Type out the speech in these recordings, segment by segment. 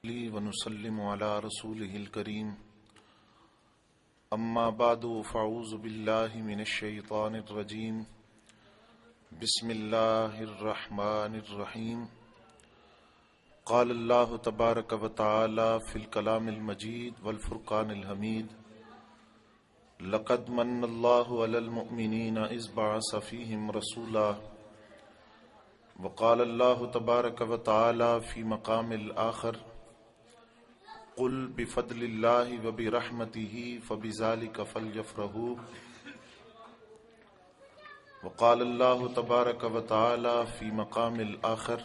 ونسلم على رسوله الكريم اما بعد فاعوذ بالله من الشيطان الرجيم بسم الله الرحمن الرحيم قال الله تبارك وتعالى في الكلام المجيد والفرقان الحميد لقد من الله على المؤمنين إذ بعث فيهم رسولا وقال الله تبارك وتعالى في مقام الآخر قل بفضل الله وبرحمته فبذلك فليفرحوا وقال الله تبارك وتعالى في مقام الآخر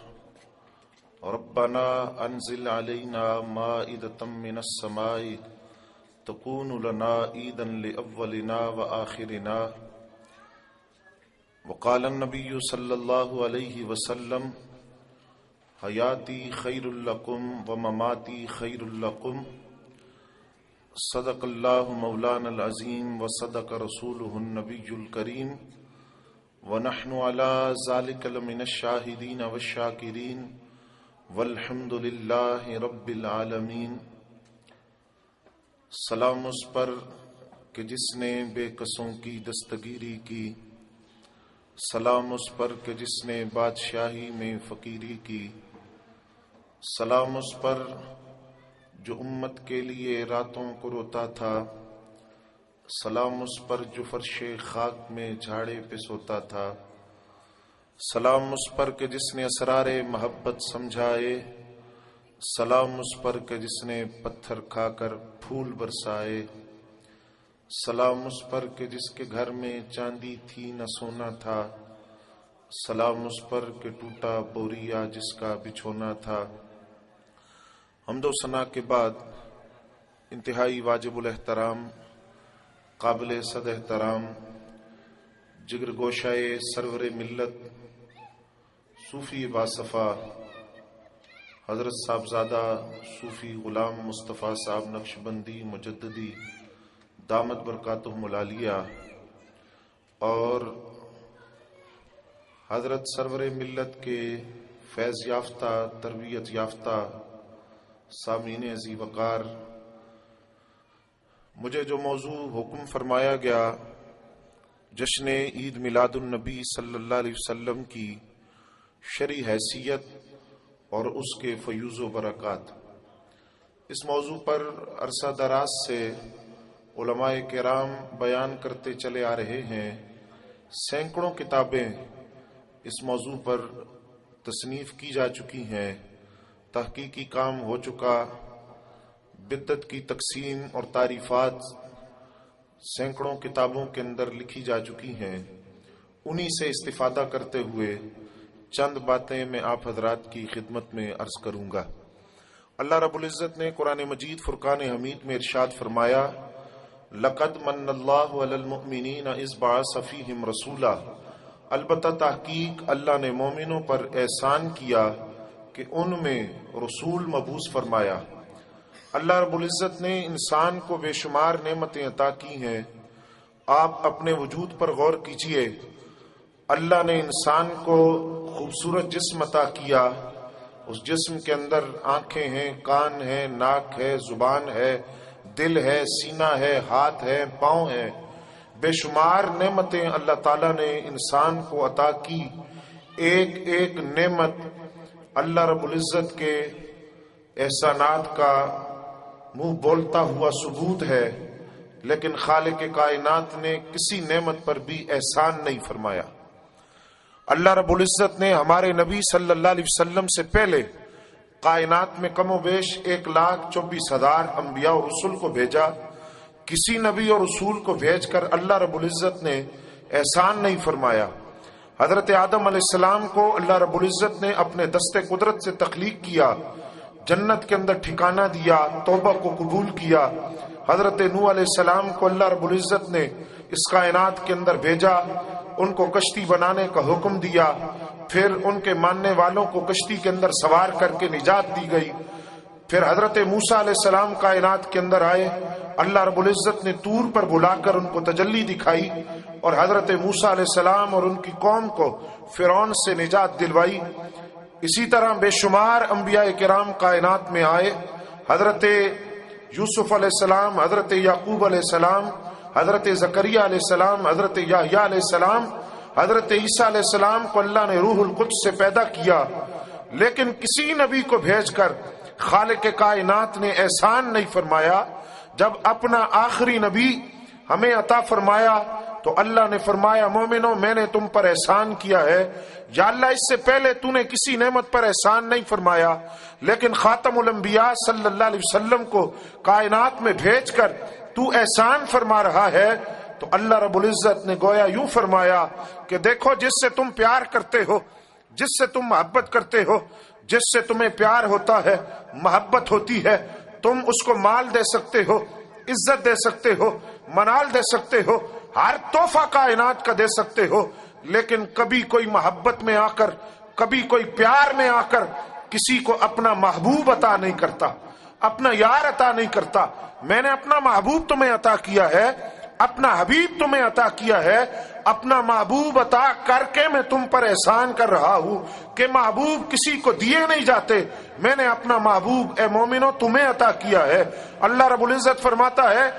ربنا أنزل علينا مائدة من السماء تكون لنا عيدا لأولنا وآخرنا وقال النبي صلى الله عليه وسلم حیاتی خیر لکم ومماتی خیر لکم صدق اللہ مولانا العظیم وصدق رسولہ النبی الکریم ونحن على ذلك لمن الشاہدین والشاکرین والحمد للہ رب العالمین۔ سلام اس پر کہ جس نے بے کسوں کی دستگیری کی، سلام اس پر کہ جس نے بادشاہی میں فقیری کی، سلام اس پر جو امت کے لیے راتوں کو روتا تھا، سلام اس پر جو فرش خاک میں جھاڑے پہ سوتا تھا، سلام اس پر کہ جس نے اسرار محبت سمجھائے، سلام اس پر کہ جس نے پتھر کھا کر پھول برسائے، سلام اس پر کہ جس کے گھر میں چاندی تھی نہ سونا تھا، سلام اس پر کہ ٹوٹا بوریا جس کا بچھونا تھا۔ حمد و ثنا کے بعد انتہائی واجب الاحترام، قابل صد احترام، جگر گوشائے سرور ملت، صوفی باصفا حضرت صاحبزادہ صوفی غلام مصطفیٰ صاحب نقشبندی مجددی دامت برکاتہم العالیہ، اور حضرت سرور ملت کے فیض یافتہ تربیت یافتہ سامعین عزیز وقار، مجھے جو موضوع حکم فرمایا گیا جشن عید میلاد النبی صلی اللہ علیہ وسلم کی شرعی حیثیت اور اس کے فیوز و برکات، اس موضوع پر عرصہ دراز سے علماء کرام بیان کرتے چلے آ رہے ہیں۔ سینکڑوں کتابیں اس موضوع پر تصنیف کی جا چکی ہیں، تحقیقی کام ہو چکا، بدعت کی تقسیم اور تعریفات سینکڑوں کتابوں کے اندر لکھی جا چکی ہیں۔ انہی سے استفادہ کرتے ہوئے چند باتیں میں آپ حضرات کی خدمت میں عرض کروں گا۔ اللہ رب العزت نے قرآن مجید فرقان حمید میں ارشاد فرمایا، لقد من اللہ علی المؤمنین اذ بعث فیہم رسولا، البتہ تحقیق اللہ نے مومنوں پر احسان کیا کہ ان میں رسول مبعوث فرمایا۔ اللہ رب العزت نے انسان کو بے شمار نعمتیں عطا کی ہیں۔ آپ اپنے وجود پر غور کیجئے، اللہ نے انسان کو خوبصورت جسم عطا کیا، اس جسم کے اندر آنکھیں ہیں، کان ہیں، ناک ہے، زبان ہے، دل ہے، سینہ ہے، ہاتھ ہے، پاؤں ہے، بے شمار نعمتیں اللہ تعالیٰ نے انسان کو عطا کی۔ ایک ایک نعمت اللہ رب العزت کے احسانات کا منہ بولتا ہوا ثبوت ہے، لیکن خالق کائنات نے کسی نعمت پر بھی احسان نہیں فرمایا۔ اللہ رب العزت نے ہمارے نبی صلی اللہ علیہ وسلم سے پہلے کائنات میں کم و بیش 1,24,000 انبیاء اور رسول کو بھیجا۔ کسی نبی اور رسول کو بھیج کر اللہ رب العزت نے احسان نہیں فرمایا۔ حضرت آدم علیہ السلام کو اللہ رب العزت نے اپنے دست قدرت سے تخلیق کیا، جنت کے اندر ٹھکانہ دیا، توبہ کو قبول کیا۔ حضرت نوح علیہ السلام کو اللہ رب العزت نے اس کائنات کے اندر بھیجا، ان کو کشتی بنانے کا حکم دیا، پھر ان کے ماننے والوں کو کشتی کے اندر سوار کر کے نجات دی گئی۔ پھر حضرت موسیٰ علیہ السلام کائنات کے اندر آئے، اللہ رب العزت نے طور پر بلا کر ان کو تجلی دکھائی، اور حضرت موسیٰ علیہ السلام اور ان کی قوم کو فرعون سے نجات دلوائی۔ اسی طرح بے شمار انبیاء کرام کائنات میں آئے، حضرت یوسف علیہ السلام، حضرت یعقوب علیہ السلام، حضرت زکریا علیہ السلام، حضرت یحییٰ علیہ السلام، حضرت عیسیٰ علیہ السلام کو اللہ نے روح القدس سے پیدا کیا، لیکن کسی نبی کو بھیج کر خالق کائنات نے احسان نہیں فرمایا۔ جب اپنا آخری نبی ہمیں عطا فرمایا تو اللہ نے فرمایا مومنو میں نے تم پر احسان کیا ہے، یا اللہ اس سے پہلے تو نے کسی نعمت پر احسان نہیں فرمایا، لیکن خاتم الانبیاء صلی اللہ علیہ وسلم کو کائنات میں بھیج کر تو احسان فرما رہا ہے۔ تو اللہ رب العزت نے گویا یوں فرمایا کہ دیکھو جس سے تم پیار کرتے ہو، جس سے تم محبت کرتے ہو، جس سے تمہیں پیار ہوتا ہے، محبت ہوتی ہے، تم اس کو مال دے سکتے ہو، عزت دے سکتے ہو، منال دے سکتے ہو، ہر تحفہ کائنات کا دے سکتے ہو، لیکن کبھی کوئی محبت میں آ کر، کبھی کوئی پیار میں آ کر کسی کو اپنا محبوب عطا نہیں کرتا، اپنا یار عطا نہیں کرتا۔ میں نے اپنا محبوب تمہیں عطا کیا ہے، اپنا حبیب تمہیں عطا کیا ہے، اپنا محبوب عطا کر کے میں تم پر احسان کر رہا ہوں کہ محبوب کسی کو دیے نہیں جاتے، میں نے اپنا محبوب اے مومنو تمہیں عطا کیا ہے۔ اللہ رب العزت فرماتا ہے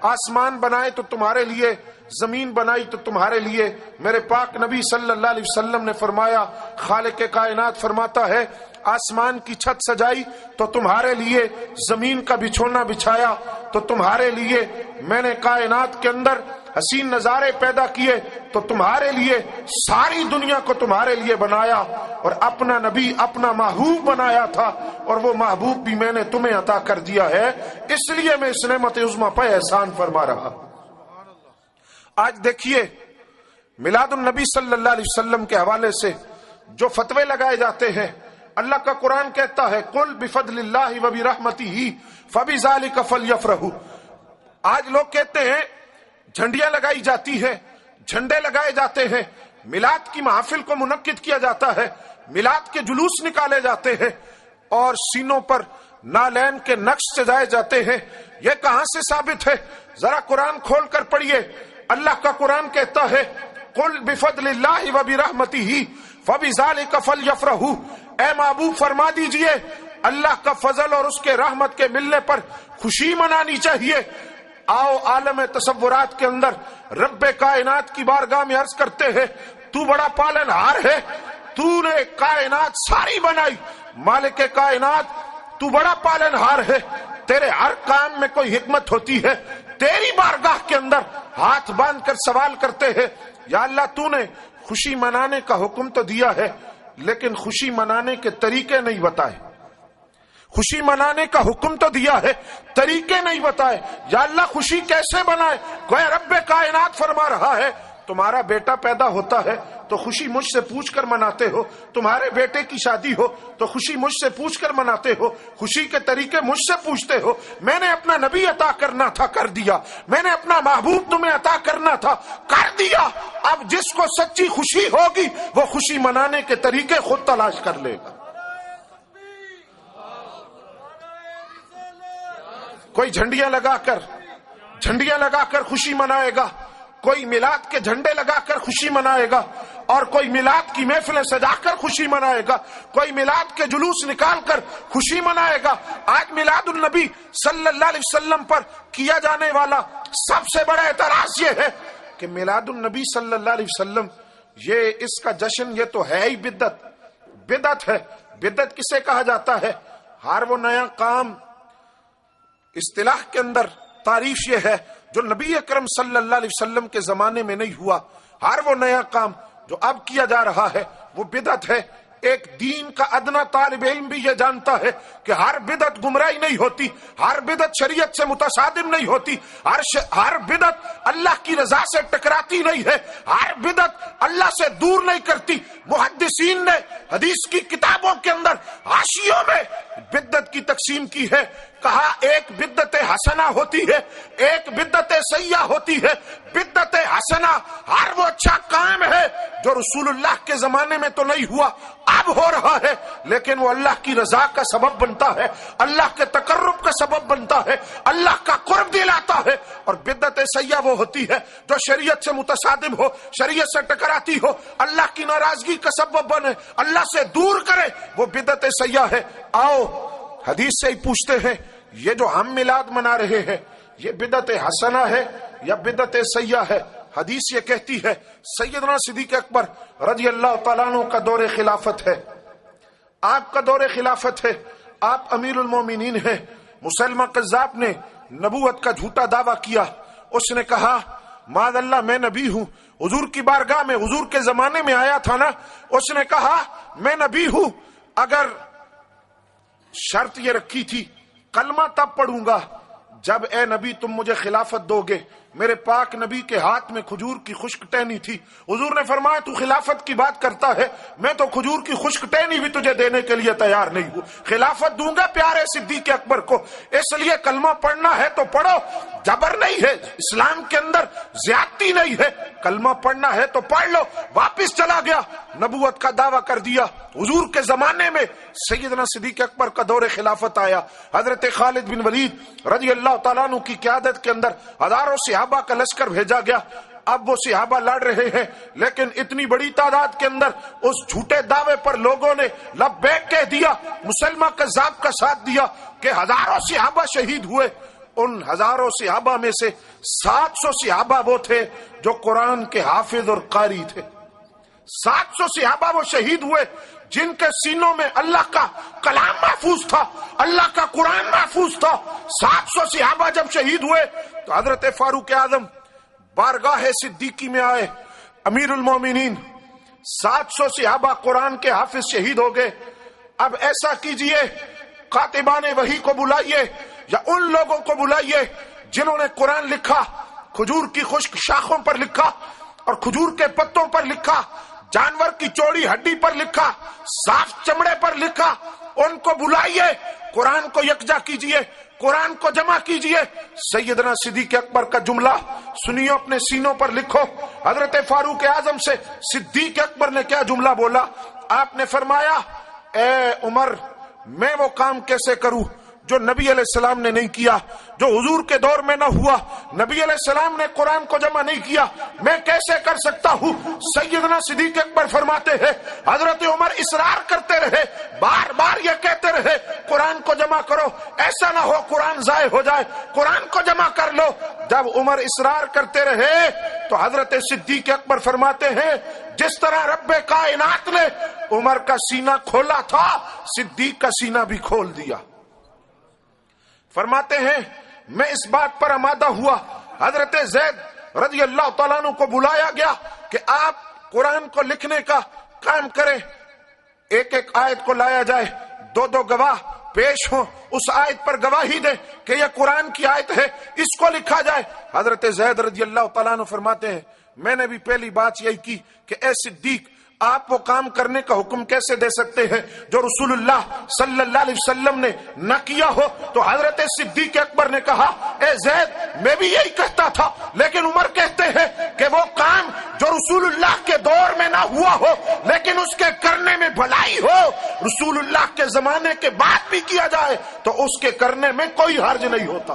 آسمان بنائے تو تمہارے لیے، زمین بنائی تو تمہارے لیے۔ میرے پاک نبی صلی اللہ علیہ وسلم نے فرمایا، خالق کائنات فرماتا ہے آسمان کی چھت سجائی تو تمہارے لیے، زمین کا بچھونا بچھایا تو تمہارے لیے، میں نے کائنات کے اندر حسین نظارے پیدا کیے تو تمہارے لیے، ساری دنیا کو تمہارے لیے بنایا، اور اپنا نبی اپنا محبوب بنایا تھا، اور وہ محبوب بھی میں نے تمہیں عطا کر دیا ہے، اس لیے میں اس نعمت عظمیٰ پہ احسان فرما رہا۔ آج دیکھیے میلاد النبی صلی اللہ علیہ وسلم کے حوالے سے جو فتوے لگائے جاتے ہیں، اللہ کا قرآن کہتا ہے قل بفضل اللہ وبرحمتہ فبذلک فلیفرحوا۔ آج لوگ کہتے ہیں جھنڈیاں لگائی جاتی ہیں، جھنڈے لگائے جاتے ہیں، میلاد کی محافل کو منعقد کیا جاتا ہے، میلاد کے جلوس نکالے جاتے ہیں، اور سینوں پر نالین کے نقش سجائے جاتے ہیں۔ یہ کہاں سے ثابت ہے؟ ذرا قرآن کھول کر پڑھیے۔ اللہ کا قرآن کہتا ہے قل بفضل اللہ وبرحمتہ فبذلک فلیفرحوا۔ اے محبوب فرما دیجئے اللہ کا فضل اور اس کے رحمت کے ملنے پر خوشی منانی چاہیے۔ آؤ عالم تصورات کے اندر رب کائنات کی بارگاہ میں عرض کرتے ہیں تو بڑا پالن ہار ہے، تو نے کائنات ساری بنائی، مالک کائنات تو بڑا پالن ہار ہے، تیرے ہر کام میں کوئی حکمت ہوتی ہے، تیری بارگاہ کے اندر ہاتھ باندھ کر سوال کرتے ہیں یا اللہ تو نے خوشی منانے کا حکم تو دیا ہے لیکن خوشی منانے کے طریقے نہیں بتائے، خوشی منانے کا حکم تو دیا ہے، طریقے نہیں بتائے، یا اللہ خوشی کیسے منائے؟ کوئی رب کائنات فرما رہا ہے تمہارا بیٹا پیدا ہوتا ہے تو خوشی مجھ سے پوچھ کر مناتے ہو، تمہارے بیٹے کی شادی ہو تو خوشی مجھ سے پوچھ کر مناتے ہو، خوشی کے طریقے مجھ سے پوچھتے ہو۔ میں نے اپنا نبی عطا کرنا تھا، کر دیا، میں نے اپنا محبوب تمہیں عطا کرنا تھا، کر دیا۔ اب جس کو سچی خوشی ہوگی وہ خوشی منانے کے طریقے خود تلاش کر لے گا۔ کوئی جھنڈیاں لگا کر خوشی منائے گا، کوئی میلاد کے جھنڈے لگا کر خوشی منائے گا، اور کوئی میلاد کی محفلیں سجا کر خوشی منائے گا، کوئی میلاد کے جلوس نکال کر خوشی منائے گا۔ آج میلاد النبی صلی اللہ علیہ وسلم پر کیا جانے والا سب سے بڑا اعتراض یہ ہے کہ میلاد النبی صلی اللہ علیہ وسلم یہ اس کا جشن یہ تو ہے ہی بدعت ہے۔ بدعت کسے کہا جاتا ہے؟ ہر وہ نیا کام، اصطلاح کے اندر تعریف یہ ہے جو نبی اکرم صلی اللہ علیہ وسلم کے زمانے میں نہیں ہوا۔ ہر وہ نیا کام جو اب کیا جا رہا ہے وہ بدعت ہے۔ ایک دین کا ادنا طالب علم بھی یہ جانتا ہے کہ ہر بدعت گمراہی نہیں ہوتی، ہر بدعت شریعت سے متصادم نہیں ہوتی، ہر بدعت اللہ کی رضا سے ٹکراتی نہیں ہے، ہر بدعت اللہ سے دور نہیں کرتی۔ محدثین نے حدیث کی کتابوں کے اندر حاشیوں میں بدعت کی تقسیم کی ہے، کہا ایک بدعت حسنہ ہوتی ہے، ایک بدعت سیئہ ہوتی ہے۔ بدعت حسنہ ہر وہ اچھا کام ہے جو رسول اللہ کے زمانے میں تو نہیں ہوا، اب ہو رہا ہے، لیکن وہ اللہ کی رضا کا سبب بنتا ہے، اللہ کے تقرب کا سبب بنتا ہے، اللہ کا قرب دلاتا ہے۔ اور بدعت سیئہ وہ ہوتی ہے جو شریعت سے متصادم ہو، شریعت سے ٹکراتی ہو، اللہ کی ناراضگی کا سبب بنے، اللہ سے دور کرے، وہ بدعت سیئہ ہے۔ آؤ حدیث سے ہی پوچھتے ہیں، یہ جو ہم میلاد منا رہے ہیں یہ بدعت حسنہ ہے یا بدعت سیئہ ہے؟ حدیث یہ کہتی ہے سیدنا صدیق اکبر رضی اللہ تعالیٰ عنہ کا دور خلافت ہے، آپ کا دور خلافت ہے، آپ امیر المومنین ہیں۔ مسلمہ قذاب نے نبوت کا جھوٹا دعویٰ کیا، اس نے کہا معاذ اللہ میں نبی ہوں، حضور کی بارگاہ میں حضور کے زمانے میں آیا تھا نا، اس نے کہا میں نبی ہوں، اگر شرط یہ رکھی تھی کلمہ تب پڑھوں گا جب اے نبی تم مجھے خلافت دو گے۔ میرے پاک نبی کے ہاتھ میں کھجور کی خشک ٹہنی تھی، حضور نے فرمایا تو خلافت کی بات کرتا ہے، میں تو کھجور کی خشک ٹہنی بھی تجھے دینے کے لیے تیار نہیں ہوں، خلافت دوں گا پیارے صدیق اکبر کو، اس لیے کلمہ پڑھنا ہے تو پڑھو، جبر نہیں ہے، اسلام کے اندر زیادتی نہیں ہے، کلمہ پڑھنا ہے تو پڑھ لو۔ واپس چلا گیا، نبوت کا دعویٰ کر دیا۔ حضور کے زمانے میں سیدنا صدیق اکبر کا دور خلافت آیا، حضرت خالد بن ولید رضی اللہ تعالیٰ عنہ کی قیادت کے اندر ہزاروں صحابہ کا لشکر بھیجا گیا۔ اب وہ صحابہ لڑ رہے ہیں، لیکن اتنی بڑی تعداد کے اندر اس جھوٹے دعوے پر لوگوں نے لبیک کہہ دیا، مسلمہ قذاب کا ساتھ دیا کہ ہزاروں صحابہ شہید ہوئے۔ ان ہزاروں صحابہ میں سے 700 صحابہ وہ تھے جو قرآن کے حافظ اور قاری تھے، 700 صحابہ وہ شہید ہوئے جن کے سینوں میں اللہ کا کلام محفوظ تھا، اللہ کا قرآن محفوظ تھا۔ 700 صحابہ جب شہید ہوئے تو حضرت فاروق اعظم بارگاہ صدیقی میں آئے، امیر المومنین 700 صحابہ قرآن کے حافظ شہید ہو گئے، اب ایسا کیجئے کاتبان وحی کو بلائیے یا ان لوگوں کو بلائیے جنہوں نے قرآن لکھا، کھجور کی خشک شاخوں پر لکھا اور کھجور کے پتوں پر لکھا، جانور کی چوڑی ہڈی پر لکھا، صاف چمڑے پر لکھا، ان کو بلائیے، قرآن کو یکجا کیجئے، قرآن کو جمع کیجئے۔ سیدنا صدیق اکبر کا جملہ سنیو، اپنے سینوں پر لکھو۔ حضرت فاروق اعظم سے صدیق اکبر نے کیا جملہ بولا؟ آپ نے فرمایا اے عمر میں وہ کام کیسے کروں جو نبی علیہ السلام نے نہیں کیا، جو حضور کے دور میں نہ ہوا، نبی علیہ السلام نے قرآن کو جمع نہیں کیا، میں کیسے کر سکتا ہوں؟ سیدنا صدیق اکبر فرماتے ہیں حضرت عمر اصرار کرتے رہے، بار بار یہ کہتے رہے قرآن کو جمع کرو، ایسا نہ ہو قرآن ضائع ہو جائے، قرآن کو جمع کر لو۔ جب عمر اصرار کرتے رہے تو حضرت صدیق اکبر فرماتے ہیں جس طرح رب کائنات نے عمر کا سینہ کھولا تھا، صدیق کا سینہ بھی کھول دیا۔ فرماتے ہیں میں اس بات پر آمادہ ہوا، حضرت زید رضی اللہ تعالیٰ عنہ کو بلایا گیا کہ آپ قرآن کو لکھنے کا کام کریں، ایک ایک آیت کو لایا جائے، دو دو گواہ پیش ہوں، اس آیت پر گواہی دیں کہ یہ قرآن کی آیت ہے، اس کو لکھا جائے۔ حضرت زید رضی اللہ تعالیٰ عنہ فرماتے ہیں میں نے بھی پہلی بات یہی کی کہ اے صدیق آپ وہ کام کرنے کا حکم کیسے دے سکتے ہیں جو رسول اللہ صلی اللہ علیہ وسلم نے نہ کیا ہو؟ تو حضرت صدیق اکبر نے کہا اے زید میں بھی یہی کہتا تھا، لیکن عمر کہتے ہیں کہ وہ کام جو رسول اللہ کے دور میں نہ ہوا ہو لیکن اس کے کرنے میں بھلائی ہو، رسول اللہ کے زمانے کے بعد بھی کیا جائے تو اس کے کرنے میں کوئی حرج نہیں ہوتا۔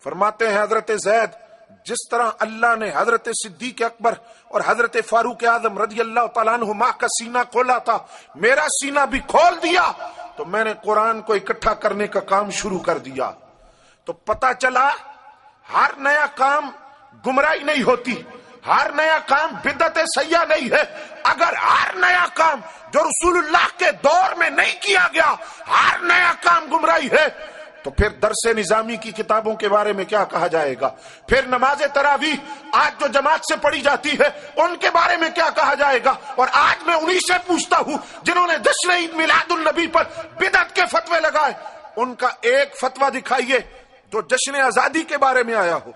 فرماتے ہیں حضرت زید جس طرح اللہ نے حضرت صدیق اکبر اور حضرت فاروق اعظم رضی اللہ تعالیٰ عنہما کا سینہ کھولا تھا، میرا سینہ بھی کھول دیا تو میں نے قرآن کو اکٹھا کرنے کا کام شروع کر دیا۔ تو پتہ چلا ہر نیا کام گمراہی نہیں ہوتی، ہر نیا کام بدعت سیئہ نہیں ہے۔ اگر ہر نیا کام جو رسول اللہ کے دور میں نہیں کیا گیا ہر نیا کام گمراہی ہے تو پھر درس نظامی کی کتابوں کے بارے میں کیا کہا جائے گا؟ پھر نماز تراویح آج جو جماعت سے پڑھی جاتی ہے ان کے بارے میں کیا کہا جائے گا؟ اور آج میں انہی سے پوچھتا ہوں جنہوں نے جشن عید میلاد النبی پر بدعت کے فتوے لگائے، ان کا ایک فتویٰ دکھائیے جو جشن آزادی کے بارے میں آیا ہو،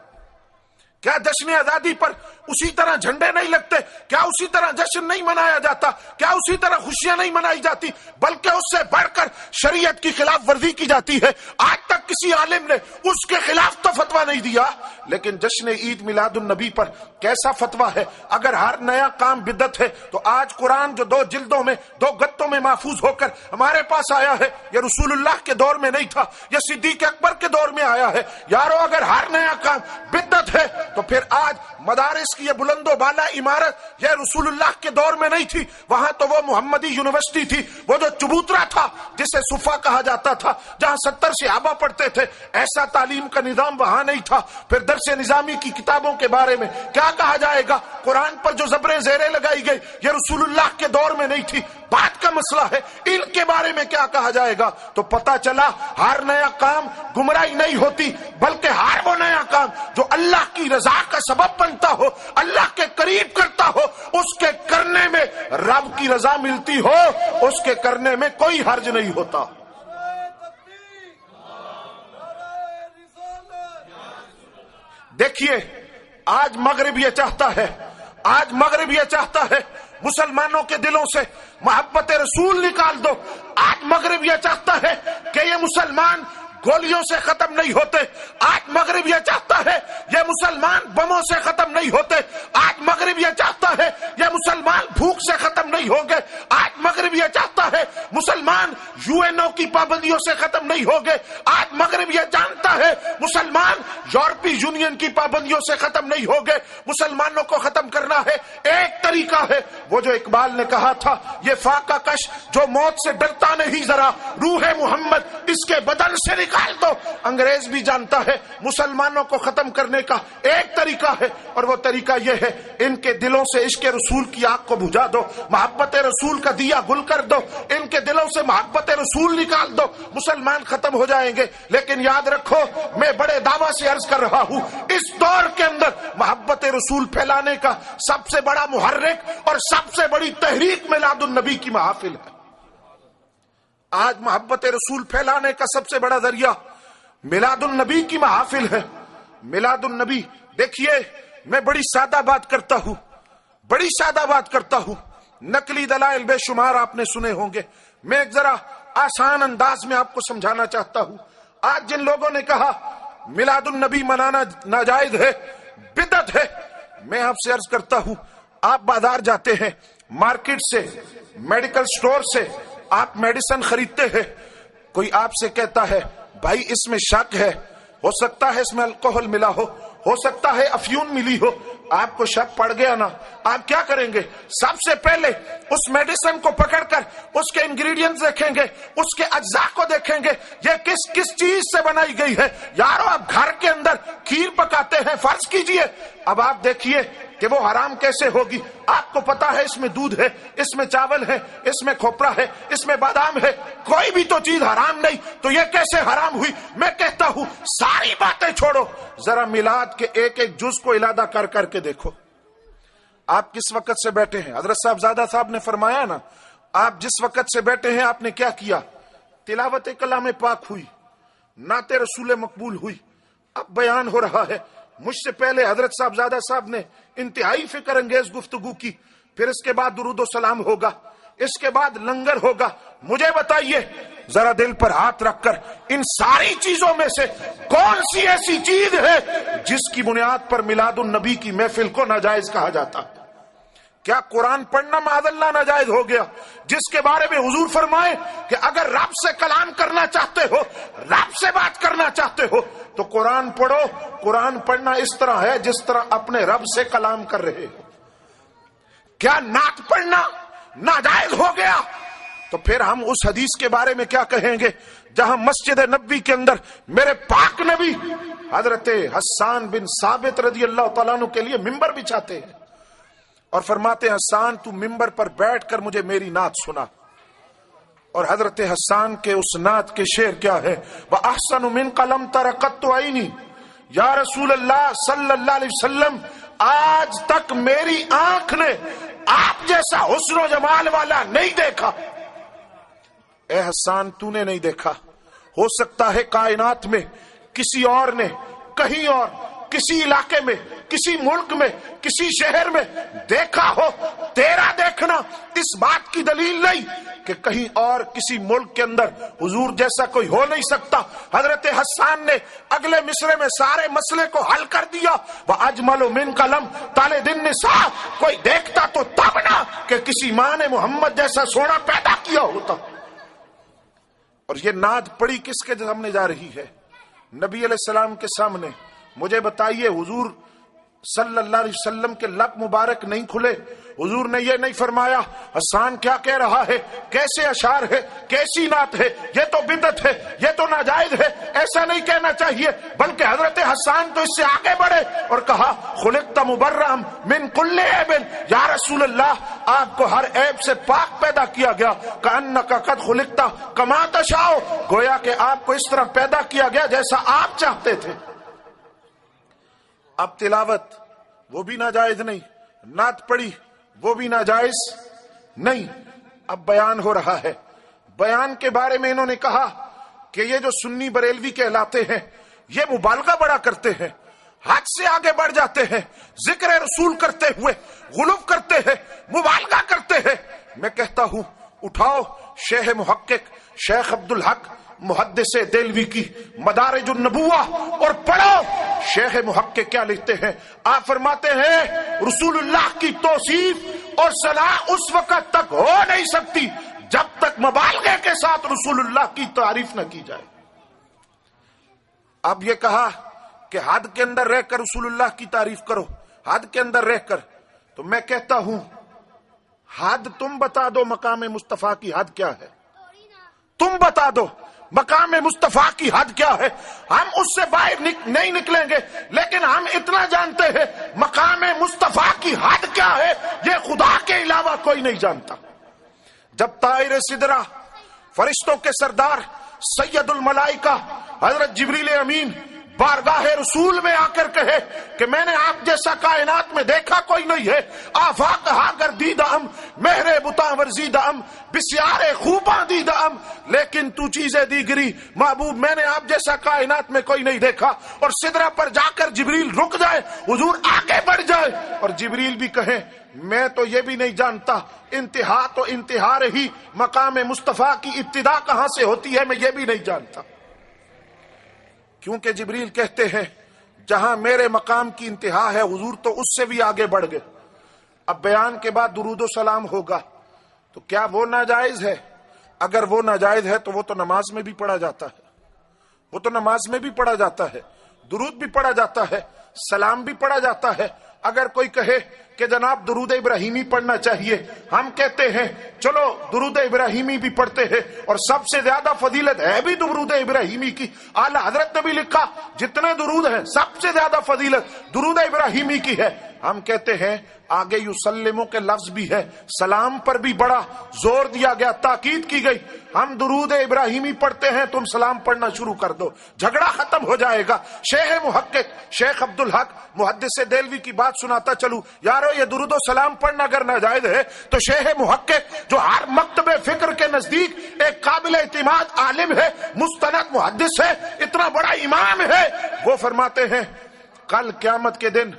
کیا جشن آزادی پر اسی طرح جھنڈے نہیں لگتے؟ کیا اسی طرح جشن نہیں منایا جاتا؟ کیا اسی طرح خوشیاں نہیں منائی جاتی؟ بلکہ اس سے بڑھ کر شریعت کی خلاف ورزی کی جاتی ہے۔ آج تک کسی عالم نے اس کے خلاف تو فتویٰ نہیں دیا، لیکن جشن عید میلاد النبی پر کیسا فتویٰ ہے؟ اگر ہر نیا کام بدعت ہے تو آج قرآن جو 2 جلدوں میں 2 گتوں میں محفوظ ہو کر ہمارے پاس آیا ہے، یہ رسول اللہ کے دور میں نہیں تھا، یہ صدیق اکبر کے دور میں آیا ہے۔ یارو اگر ہر نیا کام بدعت ہے تو پھر آج مدارس کی یہ بلند و بالا عمارت یہ رسول اللہ کے دور میں نہیں تھی، وہاں تو وہ محمدی یونیورسٹی تھی، وہ جو چبوترا تھا جسے صفا کہا جاتا تھا، جہاں 70 صحابہ پڑھتے تھے، ایسا تعلیم کا نظام وہاں نہیں تھا۔ پھر درس نظامی کی کتابوں کے بارے میں کیا کہا جائے گا؟ قرآن پر جو زبریں زیریں لگائی گئی یہ رسول اللہ کے دور میں نہیں تھی۔ بات کا مسئلہ ہے ان کے بارے میں کیا کہا جائے گا؟ تو پتا چلا ہر نیا کام گمراہی نہیں ہوتی، بلکہ ہر وہ نیا کام جو اللہ کی رضا کا سبب بنتا ہو، اللہ کے قریب کرتا ہو، اس کے کرنے میں رب کی رضا ملتی ہو، اس کے کرنے میں کوئی حرج نہیں ہوتا۔ دیکھیے آج مغرب یہ چاہتا ہے، آج مغرب یہ چاہتا ہے مسلمانوں کے دلوں سے محبت رسول نکال دو۔ آج مغرب یہ چاہتا ہے کہ یہ مسلمان گولیوں سے ختم نہیں ہوتے، آج مغرب یہ چاہتا ہے یہ مسلمان بموں سے ختم نہیں ہوتے، آج مغرب یہ چاہتا ہے یہ مسلمان بھوک سے ختم نہیں ہوں گے، آج مغرب یہ چاہتا ہے مسلمان UN کی پابندیوں سے ختم نہیں ہوں گے، آج مغرب یہ جانتا ہے مسلمان یورپی یونین کی پابندیوں سے ختم نہیں ہوں گے۔ مسلمانوں کو ختم کرنا ہے، ایک طریقہ ہے وہ جو اقبال نے کہا تھا، یہ فاقہ کش جو موت سے ڈرتا نہیں ذرا، روح محمد اس کے بدن سے نکال دو۔ انگریز بھی جانتا ہے مسلمانوں کو ختم کرنے کا ایک طریقہ ہے، اور وہ طریقہ یہ ہے ان کے دلوں سے عشق رسول کی آگ کو بجھا دو، محبت رسول کا دیا گل کر دو، ان کے دلوں سے محبت رسول نکال دو، مسلمان ختم ہو جائیں گے۔ لیکن یاد رکھو میں بڑے دعویٰ سے عرض کر رہا ہوں، اس دور کے اندر محبت رسول پھیلانے کا سب سے بڑا محرک اور سب سے بڑی تحریک میلاد النبی کی محافل ہے۔ آج محبت رسول پھیلانے کا سب سے بڑا ذریعہ میلاد النبی کی محافل ہے۔ میلاد النبی، دیکھیے میں بڑی سادہ بات کرتا ہوں، بڑی سادہ بات کرتا ہوں، نقلی دلائل بے شمار آپ نے سنے ہوں گے، میں ایک ذرا آسان انداز میں آپ کو سمجھانا چاہتا ہوں۔ آج جن لوگوں نے کہا میلاد النبی منانا ناجائز ہے، بدعت ہے، میں آپ سے عرض کرتا ہوں، آپ بازار جاتے ہیں، مارکیٹ سے، میڈیکل سٹور سے آپ میڈیسن خریدتے ہیں، کوئی آپ سے کہتا ہے بھائی اس میں شک ہے، ہو سکتا ہے اس میں الکوہل ملا ہو سکتا ہے افیون ملی ہو، آپ کو شک پڑ گیا نا، آپ کیا کریں گے؟ سب سے پہلے اس میڈیسن کو پکڑ کر اس کے انگریڈینٹس دیکھیں گے، اس کے اجزاء کو دیکھیں گے، یہ کس چیز سے بنائی گئی ہے۔ یارو آپ گھر کے اندر کھیر پکاتے ہیں، فرض کیجئے، اب آپ دیکھیے کہ وہ حرام کیسے ہوگی۔ آپ کو پتا ہے اس میں دودھ ہے، اس میں چاول ہے، اس میں کھوپرا ہے، اس میں بادام ہے، کوئی بھی تو چیز حرام نہیں، تو یہ کیسے حرام ہوئی؟ میں کہتا ہوں ساری باتیں چھوڑو، ذرا میلاد کے ایک ایک جز کو علادہ کر کر کے دیکھو۔ آپ کس وقت سے بیٹھے ہیں؟ حضرت صاحب زادہ صاحب نے فرمایا نا، آپ جس وقت سے بیٹھے ہیں آپ نے کیا کیا؟ تلاوت کلام پاک ہوئی، نعت رسول مقبول ہوئی، اب بیان ہو رہا ہے۔ مجھ سے پہلے حضرت صاحب زادہ صاحب نے انتہائی فکر انگیز گفتگو کی، پھر اس کے بعد درود و سلام ہوگا، اس کے بعد لنگر ہوگا۔ مجھے بتائیے ذرا دل پر ہاتھ رکھ کر، ان ساری چیزوں میں سے کون سی ایسی چیز ہے جس کی بنیاد پر میلاد النبی کی محفل کو ناجائز کہا جاتا؟ کیا قرآن پڑھنا معاذ اللہ ناجائز ہو گیا، جس کے بارے میں حضور فرمائے کہ اگر رب سے کلام کرنا چاہتے ہو، رب سے بات کرنا چاہتے ہو تو قرآن پڑھو۔ قرآن پڑھنا اس طرح ہے جس طرح اپنے رب سے کلام کر رہے ہو۔ کیا نعت پڑھنا ناجائز ہو گیا؟ تو پھر ہم اس حدیث کے بارے میں کیا کہیں گے جہاں مسجد نبوی کے اندر میرے پاک نبی حضرت حسان بن ثابت رضی اللہ تعالیٰ عنہ کے لیے ممبر بچھاتے ہیں اور فرماتے ہیں حسان تو ممبر پر بیٹھ کر مجھے میری نعت سنا۔ اور حضرت حسان کے اس نعت کے شعر کیا ہے؟ وَأَحْسَنُ مِنْكَ لَمْ تَرَ قَطُّ عَيْنِي، یا رسول اللہ صلی اللہ علیہ وسلم آج تک میری آنکھ نے آپ جیسا حسن و جمال والا نہیں دیکھا۔ اے حسان تو نے نہیں دیکھا، ہو سکتا ہے کائنات میں کسی اور نے کہیں اور کسی علاقے میں، کسی ملک میں، کسی شہر میں دیکھا ہو، تیرا دیکھنا اس بات کی دلیل نہیں کہ کہیں اور کسی ملک کے اندر حضور جیسا کوئی ہو نہیں سکتا۔ حضرت حسان نے اگلے مصرے میں سارے مسئلے کو حل کر دیا۔ وَأَجْمَلُ مِنْ قَلَمْ تَلِدِ النِّسَاء، کوئی دیکھتا تو تب نہ کہ کسی ماں نے محمد جیسا سونا پیدا کیا ہوتا۔ اور یہ نعت پڑی کس کے سامنے جا رہی ہے؟ نبی علیہ السلام کے سامنے۔ مجھے بتائیے، حضور صلی اللہ علیہ وسلم کے لب مبارک نہیں کھلے؟ حضور نے یہ نہیں فرمایا حسان کیا کہہ رہا ہے، کیسے اشعار ہے، کیسی نعت ہے، یہ تو بدعت ہے، یہ تو ناجائز ہے، ایسا نہیں کہنا چاہیے، بلکہ حضرت حسان تو اس سے آگے بڑھے اور کہا خلقت مبرئا من کل عیب، یا رسول اللہ آپ کو ہر عیب سے پاک پیدا کیا گیا، کأنک قد خلقت کما تشاء، گویا کہ آپ کو اس طرح پیدا کیا گیا جیسا آپ چاہتے تھے۔ اب تلاوت وہ بھی ناجائز نہیں، نعت پڑھی وہ بھی ناجائز نہیں، اب بیان ہو رہا ہے۔ بیان کے بارے میں انہوں نے کہا کہ یہ جو سنی بریلوی کہلاتے ہیں یہ مبالغہ بڑا کرتے ہیں، حد سے آگے بڑھ جاتے ہیں، ذکر رسول کرتے ہوئے غلو کرتے ہیں، مبالغہ کرتے ہیں۔ میں کہتا ہوں اٹھاؤ شیخ محقق شیخ عبدالحق محدث دہلوی کی مدارج النبوہ اور پڑھو شیخ محقق کیا لکھتے ہیں۔ آپ فرماتے ہیں رسول اللہ کی توصیف اور صلاح اس وقت تک ہو نہیں سکتی جب تک مبالغے کے ساتھ رسول اللہ کی تعریف نہ کی جائے۔ اب یہ کہا کہ حد کے اندر رہ کر رسول اللہ کی تعریف کرو، حد کے اندر رہ کر، تو میں کہتا ہوں حد تم بتا دو، مقام مصطفیٰ کی حد کیا ہے؟ تم بتا دو مقام مصطفیٰ کی حد کیا ہے؟ ہم اس سے باہر نہیں نکلیں گے، لیکن ہم اتنا جانتے ہیں مقام مصطفیٰ کی حد کیا ہے یہ خدا کے علاوہ کوئی نہیں جانتا۔ جب طائر سدرہ فرشتوں کے سردار سید الملائکہ حضرت جبریل امین بارگاہ رسول میں آ کر کہے کہ میں نے آپ جیسا کائنات میں دیکھا کوئی نہیں ہے، آفاق ہاگر دیدہم مہر بتاں ورزیدہم بسیار خوباں دیدہم لیکن تو چیزیں دیگری محبوب، میں نے آپ جیسا کائنات میں کوئی نہیں دیکھا۔ اور سدرہ پر جا کر جبریل رک جائے، حضور آگے بڑھ جائے اور جبریل بھی کہے میں تو یہ بھی نہیں جانتا انتہا تو انتہا رہی، مقام مصطفیٰ کی ابتدا کہاں سے ہوتی ہے میں یہ بھی نہیں جانتا، کیونکہ جبریل کہتے ہیں جہاں میرے مقام کی انتہا ہے حضور تو اس سے بھی آگے بڑھ گئے۔ اب بیان کے بعد درود و سلام ہوگا، تو کیا وہ ناجائز ہے؟ اگر وہ ناجائز ہے تو وہ تو نماز میں بھی پڑھا جاتا ہے، وہ تو نماز میں بھی پڑھا جاتا ہے، درود بھی پڑھا جاتا ہے، سلام بھی پڑھا جاتا ہے۔ اگر کوئی کہے کہ جناب درود ابراہیمی پڑھنا چاہیے، ہم کہتے ہیں چلو درود ابراہیمی بھی پڑھتے ہیں، اور سب سے زیادہ فضیلت ہے بھی درود ابراہیمی کی۔ اعلیٰ حضرت نے بھی لکھا جتنے درود ہیں سب سے زیادہ فضیلت درود ابراہیمی کی ہے۔ ہم کہتے ہیں آگے یسلموں کے لفظ بھی ہے، سلام پر بھی بڑا زور دیا گیا، تاکید کی گئی۔ ہم درود ابراہیمی پڑھتے ہیں تم سلام پڑھنا شروع کر دو، جھگڑا ختم ہو جائے گا۔ شیخ محقق شیخ عبدالحق محدث دہلوی کی بات سناتا چلوں، یارو یہ درود و سلام پڑھنا اگر ناجائز ہے تو شیخ محقق جو ہر مکتب فکر کے نزدیک ایک قابل اعتماد عالم ہے، مستند محدث ہے، اتنا بڑا امام ہے، وہ فرماتے ہیں کل قیامت کے دن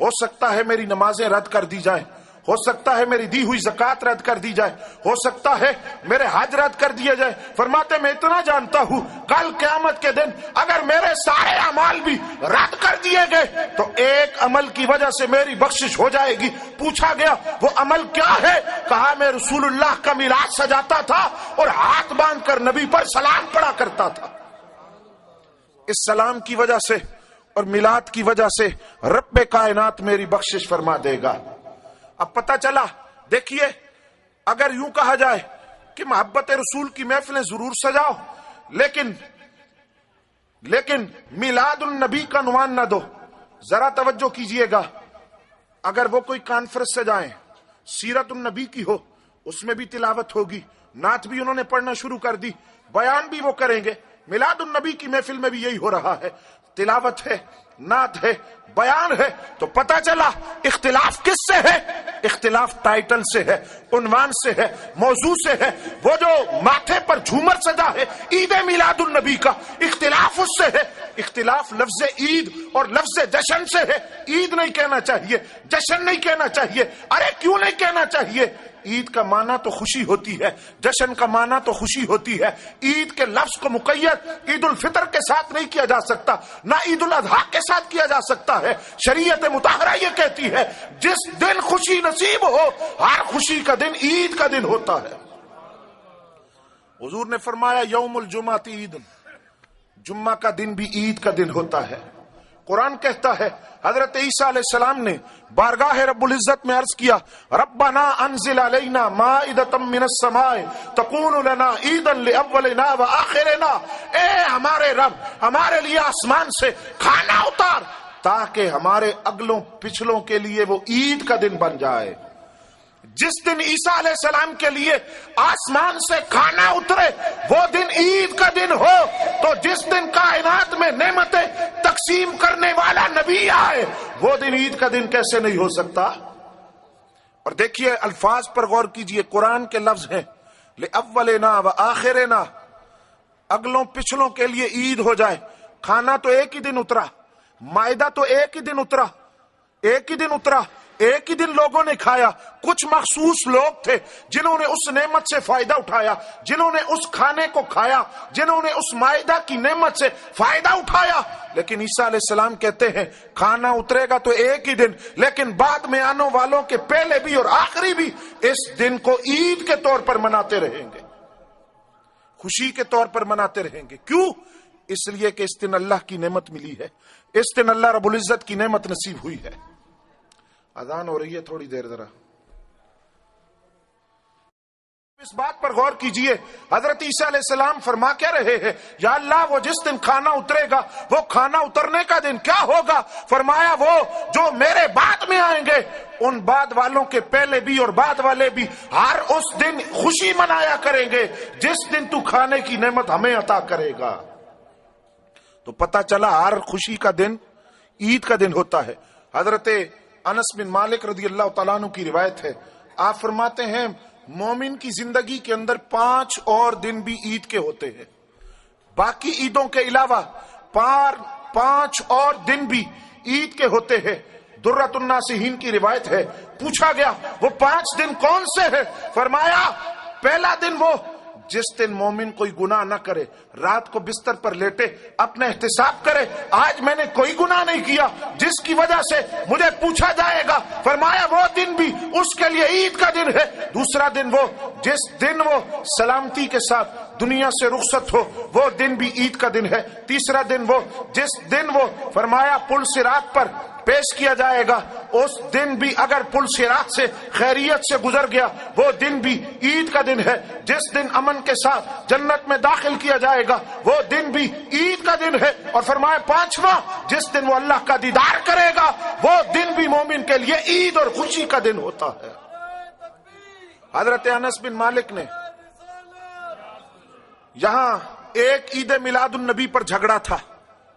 ہو سکتا ہے میری نمازیں رد کر دی جائیں، ہو سکتا ہے میری دی ہوئی زکوٰۃ رد کر دی جائے، ہو سکتا ہے میرے حج رد کر دیے جائے۔ فرماتے میں اتنا جانتا ہوں کل قیامت کے دن اگر میرے سارے اعمال بھی رد کر دیے گئے تو ایک عمل کی وجہ سے میری بخشش ہو جائے گی۔ پوچھا گیا وہ عمل کیا ہے؟ کہا میں رسول اللہ کا میلاد سجاتا تھا اور ہاتھ باندھ کر نبی پر سلام پڑھا کرتا تھا۔ اس سلام کی وجہ سے اور میلاد کی وجہ سے رب کائنات میری بخشش فرما دے گا۔ اب پتہ چلا، دیکھیے اگر یوں کہا جائے کہ محبت رسول کی محفلیں ضرور سجاؤ لیکن میلاد النبی کا عنوان نہ دو، ذرا توجہ کیجئے گا، اگر وہ کوئی کانفرنس سجائیں سیرت النبی کی ہو اس میں بھی تلاوت ہوگی، نعت بھی انہوں نے پڑھنا شروع کر دی، بیان بھی وہ کریں گے، میلاد النبی کی محفل میں بھی یہی ہو رہا ہے، تلاوت ہے، نعت ہے، بیان ہے. تو پتہ چلا اختلاف کس سے ہے؟ اختلاف ٹائٹل سے ہے، عنوان سے ہے، موضوع سے ہے. وہ جو ماتھے پر جھومر سجا ہے عید میلاد النبی کا، اختلاف اس سے ہے. اختلاف لفظ عید اور لفظ جشن سے ہے. عید نہیں کہنا چاہیے، جشن نہیں کہنا چاہیے. ارے کیوں نہیں کہنا چاہیے؟ عید کا معنی تو خوشی ہوتی ہے، جشن کا معنی تو خوشی ہوتی ہے. عید کے لفظ کو مقید عید الفطر کے ساتھ نہیں کیا جا سکتا، نہ عید الاضحیٰ کے ساتھ کیا جا سکتا ہے. شریعت مطہرہ یہ کہتی ہے جس دن خوشی نصیب ہو، ہر خوشی کا دن عید کا دن ہوتا ہے. حضور نے فرمایا یوم الجمعہ عید، جمعہ کا دن بھی عید کا دن ہوتا ہے. قرآن کہتا ہے حضرت عیسیٰ علیہ السلام نے بارگاہ رب العزت میں عرض کیا ربنا انزل علینا مائدۃ من السماء تکون لنا عیدا لاولنا وآخرنا. اے ہمارے رب، ہمارے لیے آسمان سے کھانا اتار تاکہ ہمارے اگلوں پچھلوں کے لیے وہ عید کا دن بن جائے. جس دن عیسیٰ علیہ السلام کے لیے آسمان سے کھانا اترے وہ دن عید کا دن ہو، تو جس دن کائنات میں نعمتیں تقسیم کرنے والا نبی آئے وہ دن عید کا دن کیسے نہیں ہو سکتا؟ اور دیکھیے الفاظ پر غور کیجئے، قرآن کے لفظ ہیں لأولنا وآخرنا، اگلوں پچھلوں کے لیے عید ہو جائے. کھانا تو ایک ہی دن اترا، مائدہ تو ایک ہی دن اترا، ایک ہی دن اترا، ایک ہی دن لوگوں نے کھایا. کچھ مخصوص لوگ تھے جنہوں نے اس نعمت سے فائدہ اٹھایا، جنہوں نے اس کھانے کو کھایا، جنہوں نے اس مائدہ کی نعمت سے فائدہ اٹھایا. لیکن عیسیٰ علیہ السلام کہتے ہیں کھانا اترے گا تو ایک ہی دن، لیکن بعد میں آنے والوں کے پہلے بھی اور آخری بھی اس دن کو عید کے طور پر مناتے رہیں گے، خوشی کے طور پر مناتے رہیں گے. کیوں؟ اس لیے کہ اس دن اللہ کی نعمت ملی ہے، اس دن اللہ رب العزت کی نعمت نصیب ہوئی ہے. اذان ہو رہی ہے، تھوڑی دیر ذرا اس بات پر غور کیجئے. حضرت عیسیٰ علیہ السلام فرما کیا رہے ہیں؟ یا اللہ وہ جس دن کھانا اترے گا وہ کھانا اترنے کا دن کیا ہوگا؟ فرمایا وہ جو میرے بعد میں آئیں گے ان بعد والوں کے پہلے بھی اور بعد والے بھی ہر اس دن خوشی منایا کریں گے جس دن تو کھانے کی نعمت ہمیں عطا کرے گا. تو پتہ چلا ہر خوشی کا دن عید کا دن ہوتا ہے. حضرت انس بن مالک رضی اللہ تعالیٰ عنہ کی روایت ہے، آپ فرماتے ہیں مومن کی زندگی کے اندر 5 اور دن بھی عید کے ہوتے ہیں. باقی عیدوں کے علاوہ 5 اور دن بھی عید کے ہوتے ہیں. درۃ الناصحین کی روایت ہے، پوچھا گیا وہ 5 دن کون سے ہیں؟ فرمایا پہلا دن وہ جس دن مومن کوئی گناہ نہ کرے، رات کو بستر پر لیٹے اپنا احتساب کرے آج میں نے کوئی گناہ نہیں کیا جس کی وجہ سے مجھے پوچھا جائے گا. فرمایا وہ دن بھی اس کے لیے عید کا دن ہے. دوسرا دن وہ جس دن وہ سلامتی کے ساتھ دنیا سے رخصت ہو وہ دن بھی عید کا دن ہے. تیسرا دن وہ جس دن وہ فرمایا پل صراط پر پیش کیا جائے گا، اس دن بھی اگر پل صراط سے خیریت سے گزر گیا وہ دن بھی عید کا دن ہے. جس دن امن کے ساتھ جنت میں داخل کیا جائے گا وہ دن بھی عید کا دن ہے. اور فرمایا 5واں جس دن وہ اللہ کا دیدار کرے گا وہ دن بھی مومن کے لیے عید اور خوشی کا دن ہوتا ہے. حضرت انس بن مالک نے یہاں ایک عید میلاد النبی پر جھگڑا تھا،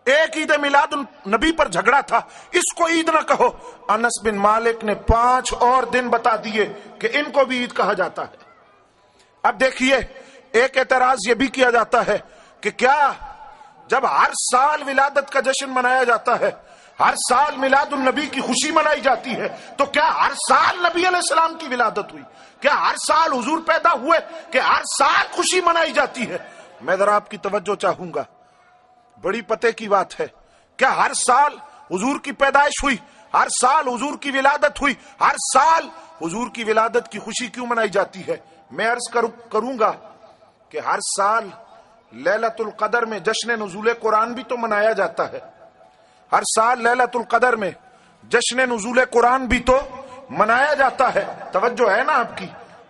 ایک عید میلاد النبی پر جھگڑا تھا، اس کو عید نہ کہو. انس بن مالک نے 5 اور دن بتا دیے کہ ان کو بھی عید کہا جاتا ہے. اب دیکھیے ایک اعتراض یہ بھی کیا جاتا ہے کہ کیا جب ہر سال ولادت کا جشن منایا جاتا ہے، ہر سال میلاد النبی کی خوشی منائی جاتی ہے، تو کیا ہر سال نبی علیہ السلام کی ولادت ہوئی؟ کیا ہر سال حضور پیدا ہوئے کہ ہر سال خوشی منائی جاتی ہے؟ میں ذرا آپ کی توجہ چاہوں گا، بڑی پتے کی بات ہے. کیا ہر سال حضور کی پیدائش ہوئی، ہر سال حضور کی ولادت ہوئی، ہر سال حضور کی ولادت کی خوشی کیوں منائی جاتی ہے؟ میں عرض کروں گا کہ ہر سال لیلۃ القدر میں جشن نزول قرآن بھی تو منایا جاتا ہے. ہر سال لیلۃ القدر میں جشن نزول قرآن بھی تو منایا جاتا ہے. توجہ ہے نا آپ کی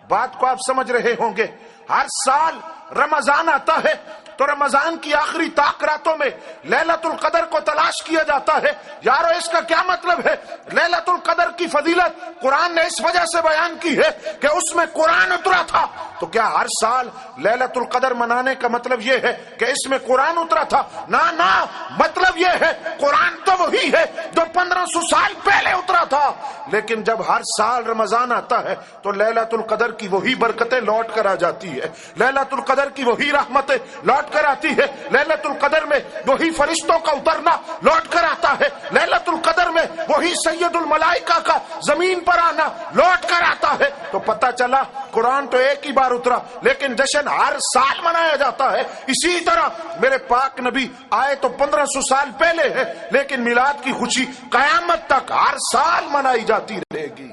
بات کو، آپ سمجھ رہے ہوں گے. ہر سال رمضان آتا ہے تو رمضان کی آخری طاق راتوں میں لیلۃ القدر کو تلاش کیا جاتا ہے. یارو اس کا کیا مطلب ہے؟ لیلۃ القدر کی فضیلت قرآن نے اس وجہ سے بیان کی ہے کہ اس میں قرآن اترا تھا. تو کیا ہر سال لیلۃ القدر منانے کا مطلب یہ ہے کہ اس میں قرآن اترا تھا؟ نہ، مطلب یہ ہے قرآن تو وہی ہے جو 1500 سال پہلے اترا تھا، لیکن جب ہر سال رمضان آتا ہے تو لیلۃ القدر کی وہی برکتیں لوٹ کر آ جاتی ہے، لیلۃ القدر کی وہی رحمتیں لوٹ کر آتی ہے، لیلۃ القدر میں وہی فرشتوں کا اترنا لوٹ کر آتا ہے، لیلۃ القدر میں وہی سید الملائکہ کا زمین پر آنا لوٹ کر آتا ہے. تو پتہ چلا قرآن تو ایک ہی بار اترا لیکن جشن ہر سال منایا جاتا ہے. اسی طرح میرے پاک نبی آئے تو 1500 سال پہلے ہے لیکن میلاد کی خوشی قیامت تک ہر سال منائی جاتی رہے گی.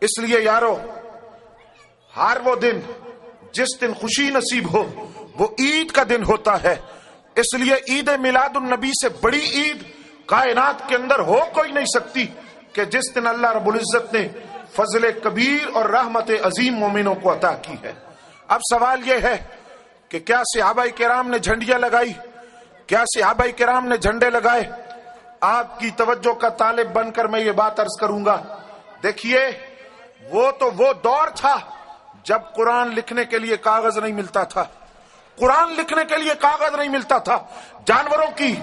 اس لیے یارو ہر وہ دن جس دن خوشی نصیب ہو وہ عید کا دن ہوتا ہے. اس لیے عید میلاد النبی سے بڑی عید کائنات کے اندر ہو کوئی نہیں سکتی کہ جس دن اللہ رب العزت نے فضل کبیر اور رحمت عظیم مومنوں کو عطا کی ہے. اب سوال یہ ہے کہ کیا صحابہ کرام نے جھنڈیاں لگائی؟ کیا صحابہ کرام نے جھنڈے لگائے؟ آپ کی توجہ کا طالب بن کر میں یہ بات عرض کروں گا. دیکھیے وہ دور تھا جب قرآن لکھنے کے لیے کاغذ نہیں ملتا تھا. قرآن لکھنے کے لیے کاغذ نہیں ملتا تھا. جانوروں کی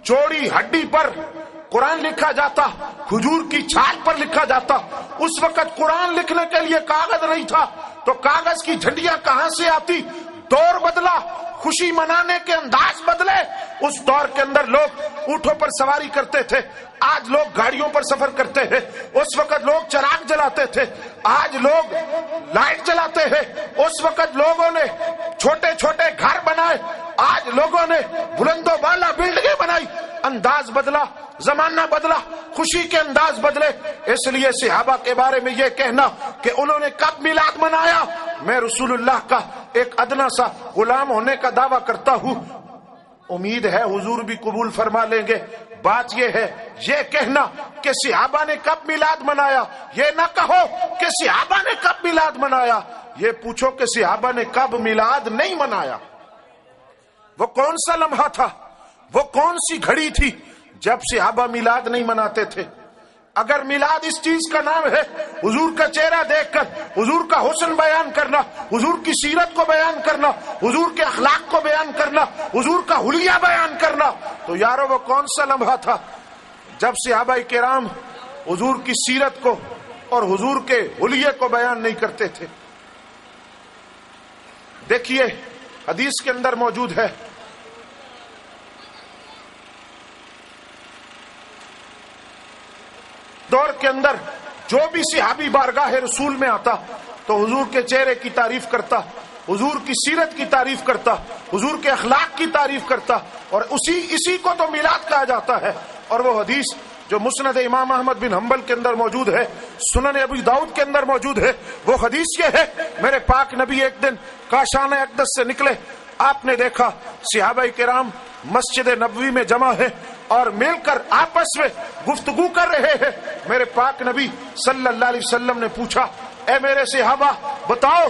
چوڑی ہڈی پر قرآن لکھا جاتا، کھجور کی چھال پر لکھا جاتا. اس وقت قرآن لکھنے کے لیے کاغذ نہیں تھا تو کاغذ کی جھنڈیاں کہاں سے آتی؟ دور بدلا، خوشی منانے کے انداز بدلے. اس دور کے اندر لوگ اونٹوں پر سواری کرتے تھے، آج لوگ گاڑیوں پر سفر کرتے ہیں. اس وقت لوگ چراغ جلاتے تھے، آج لوگ لائٹ جلاتے ہیں. اس وقت لوگوں نے چھوٹے چھوٹے گھر بنائے، آج لوگوں نے بلند و بالا بلڈنگیں بنائی. انداز بدلا، زمانہ بدلا، خوشی کے انداز بدلے. اس لیے صحابہ کے بارے میں یہ کہنا کہ انہوں نے کب میلاد منایا، میں رسول اللہ کا ایک ادنا سا غلام ہونے کا دعویٰ کرتا ہوں، امید ہے حضور بھی قبول فرما لیں گے. بات یہ ہے، یہ کہنا کہ صحابہ نے کب میلاد منایا، یہ نہ کہو کہ صحابہ نے کب میلاد منایا، یہ پوچھو کہ صحابہ نے کب میلاد نہیں منایا. وہ کون سا لمحہ تھا، وہ کون سی گھڑی تھی جب صحابہ میلاد نہیں مناتے تھے؟ اگر میلاد اس چیز کا نام ہے حضور کا چہرہ دیکھ کر حضور کا حسن بیان کرنا، حضور کی سیرت کو بیان کرنا، حضور کے اخلاق کو بیان کرنا، حضور کا حلیہ بیان کرنا، تو یارو وہ کون سا لمحہ تھا جب صحابہ کرام حضور کی سیرت کو اور حضور کے حلیے کو بیان نہیں کرتے تھے؟ دیکھیے حدیث کے اندر موجود ہے، دور کے اندر جو بھی صحابی بارگاہ رسول میں آتا تو حضور کے چہرے کی تعریف کرتا، حضور کی سیرت کی تعریف کرتا، حضور کے اخلاق کی تعریف کرتا، اور اسی کو تو میلاد کہا جاتا ہے. اور وہ حدیث جو مسند امام احمد بن حنبل کے اندر موجود ہے، سنن ابی داؤد کے اندر موجود ہے، وہ حدیث یہ ہے، میرے پاک نبی ایک دن کاشان اقدس سے نکلے، آپ نے دیکھا صحابہ کرام مسجد نبوی میں جمع ہے اور مل کر آپس میں گفتگو کر رہے ہیں. میرے پاک نبی صلی اللہ علیہ وسلم نے پوچھا، اے میرے صحابہ بتاؤ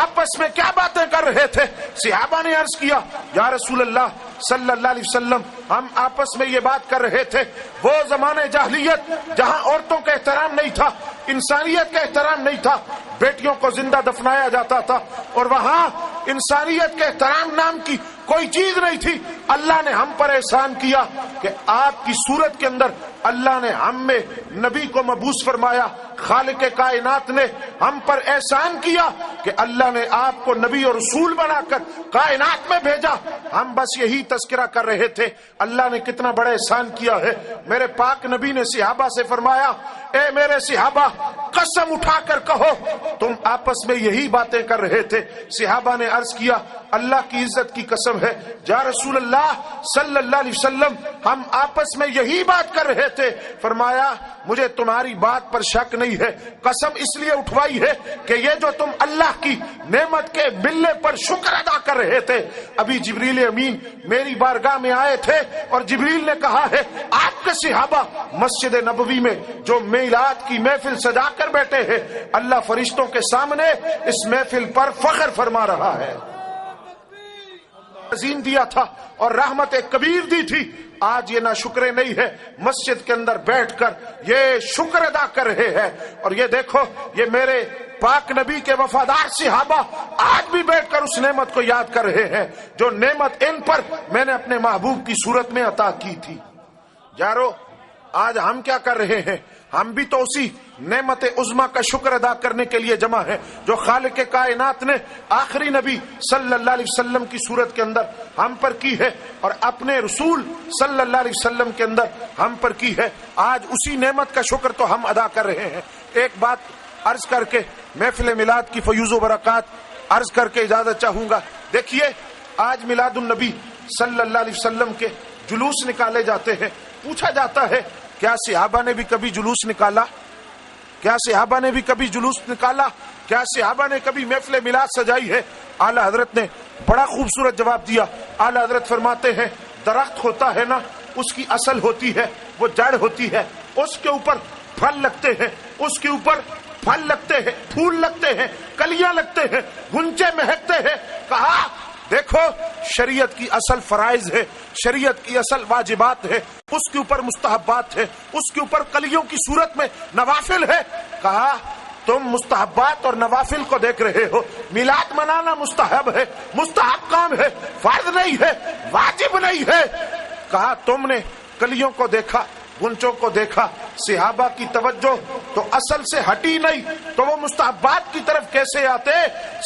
آپس میں کیا باتیں کر رہے تھے؟ صحابہ نے عرض کیا، یا رسول اللہ صلی اللہ علیہ وسلم ہم آپس میں یہ بات کر رہے تھے، وہ زمانے جاہلیت جہاں عورتوں کا احترام نہیں تھا، انسانیت کا احترام نہیں تھا، بیٹیوں کو زندہ دفنایا جاتا تھا، اور وہاں انسانیت کے احترام نام کی کوئی چیز نہیں تھی. اللہ نے ہم پر احسان کیا کہ آپ کی صورت کے اندر اللہ نے ہم میں نبی کو مبعوث فرمایا، خالق کائنات نے ہم پر احسان کیا کہ اللہ نے آپ کو نبی اور رسول بنا کر کائنات میں بھیجا. ہم بس یہی تذکرہ کر رہے تھے اللہ نے کتنا بڑا احسان کیا ہے. میرے پاک نبی نے صحابہ سے فرمایا، اے میرے صحابہ قسم اٹھا کر کہو تم آپس میں یہی باتیں کر رہے تھے. صحابہ نے عرض کیا، اللہ کی عزت کی قسم ہے یا رسول اللہ صلی اللہ علیہ وسلم ہم آپس میں یہی بات کر رہے تھے. فرمایا مجھے تمہاری بات پر شک نہیں گئی ہے، قسم اس لیے اٹھوائی ہے کہ یہ جو تم اللہ کی نعمت کے ملنے پر شکر ادا کر رہے تھے، ابھی جبریل امین میری بارگاہ میں آئے تھے اور جبریل نے کہا ہے آپ کے صحابہ مسجد نبوی میں جو میلاد کی محفل سجا کر بیٹھے ہیں، اللہ فرشتوں کے سامنے اس محفل پر فخر فرما رہا ہے۔ عظیم دیا تھا اور رحمت کبیر دی تھی، آج یہ ناشکرے نہیں ہے، مسجد کے اندر بیٹھ کر یہ شکر ادا کر رہے ہیں۔ اور یہ دیکھو، یہ میرے پاک نبی کے وفادار صحابہ آج بھی بیٹھ کر اس نعمت کو یاد کر رہے ہیں جو نعمت ان پر میں نے اپنے محبوب کی صورت میں عطا کی تھی۔ یارو، آج ہم کیا کر رہے ہیں؟ ہم بھی تو اسی نعمت عظما کا شکر ادا کرنے کے لیے جمع ہے جو خالق کائنات نے آخری نبی صلی اللہ علیہ وسلم کی صورت کے اندر ہم پر کی ہے اور اپنے رسول صلی اللہ علیہ وسلم کے اندر ہم پر کی ہے۔ آج اسی نعمت کا شکر تو ہم ادا کر رہے ہیں۔ ایک بات عرض کر کے محفل میلاد کی فیوز و برکات عرض کر کے اجازت چاہوں گا۔ دیکھیے، آج میلاد النبی صلی اللہ علیہ وسلم کے جلوس نکالے جاتے ہیں۔ پوچھا جاتا ہے کیا صحابہ نے بھی کبھی جلوس نکالا؟ کیا صحابہ نے بھی کبھی جلوس نکالا؟ کیا صحابہ نے کبھی محفل میلاد سجائی ہے؟ اعلیٰ حضرت نے بڑا خوبصورت جواب دیا۔ اعلیٰ حضرت فرماتے ہیں درخت ہوتا ہے نا، اس کی اصل ہوتی ہے، وہ جڑ ہوتی ہے، اس کے اوپر پھل لگتے ہیں، اس کے اوپر پھل لگتے ہیں، پھول لگتے ہیں، کلیاں لگتے ہیں، گنچے مہکتے ہیں۔ کہا دیکھو، شریعت کی اصل فرائض ہے، شریعت کی اصل واجبات ہے، اس کے اوپر مستحبات ہے، اس کے اوپر کلیوں کی صورت میں نوافل ہے۔ کہا تم مستحبات اور نوافل کو دیکھ رہے ہو، میلاد منانا مستحب ہے، مستحب کام ہے، فرض نہیں ہے، واجب نہیں ہے۔ کہا تم نے کلیوں کو دیکھا، گنچوں کو دیکھا، صحابہ کی توجہ تو اصل سے ہٹی نہیں، تو وہ مستحبات کی طرف کیسے آتے؟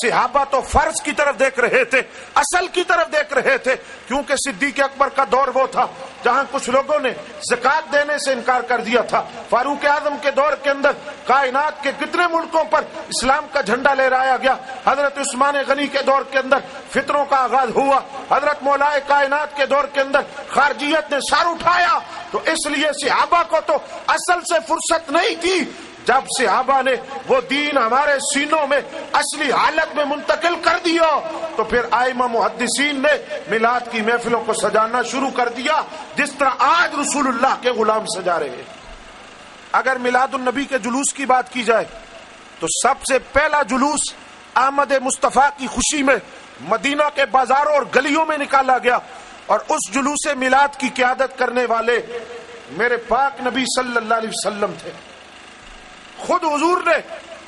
صحابہ تو فرض کی طرف دیکھ رہے تھے، اصل کی طرف دیکھ رہے تھے، کیونکہ صدیق اکبر کا دور وہ تھا جہاں کچھ لوگوں نے زکوٰۃ دینے سے انکار کر دیا تھا۔ فاروق اعظم کے دور کے اندر کائنات کے کتنے ملکوں پر اسلام کا جھنڈا لہرایا گیا۔ حضرت عثمان غنی کے دور کے اندر فتنوں کا آغاز ہوا، حضرت مولا کائنات کے دور کے اندر خارجیت نے سر اٹھایا۔ تو اس لیے صحابہ کو تو اصل سے فرصت نہیں تھی۔ جب صحابہ نے وہ دین ہمارے سینوں میں اصلی حالت میں منتقل کر دیا تو پھر ائمہ محدثین نے میلاد کی محفلوں کو سجانا شروع کر دیا، جس طرح آج رسول اللہ کے غلام سجا رہے ہیں۔ اگر میلاد النبی کے جلوس کی بات کی جائے تو سب سے پہلا جلوس آمد مصطفیٰ کی خوشی میں مدینہ کے بازاروں اور گلیوں میں نکالا گیا، اور اس جلوس میلاد کی قیادت کرنے والے میرے پاک نبی صلی اللہ علیہ وسلم تھے۔ خود حضور نے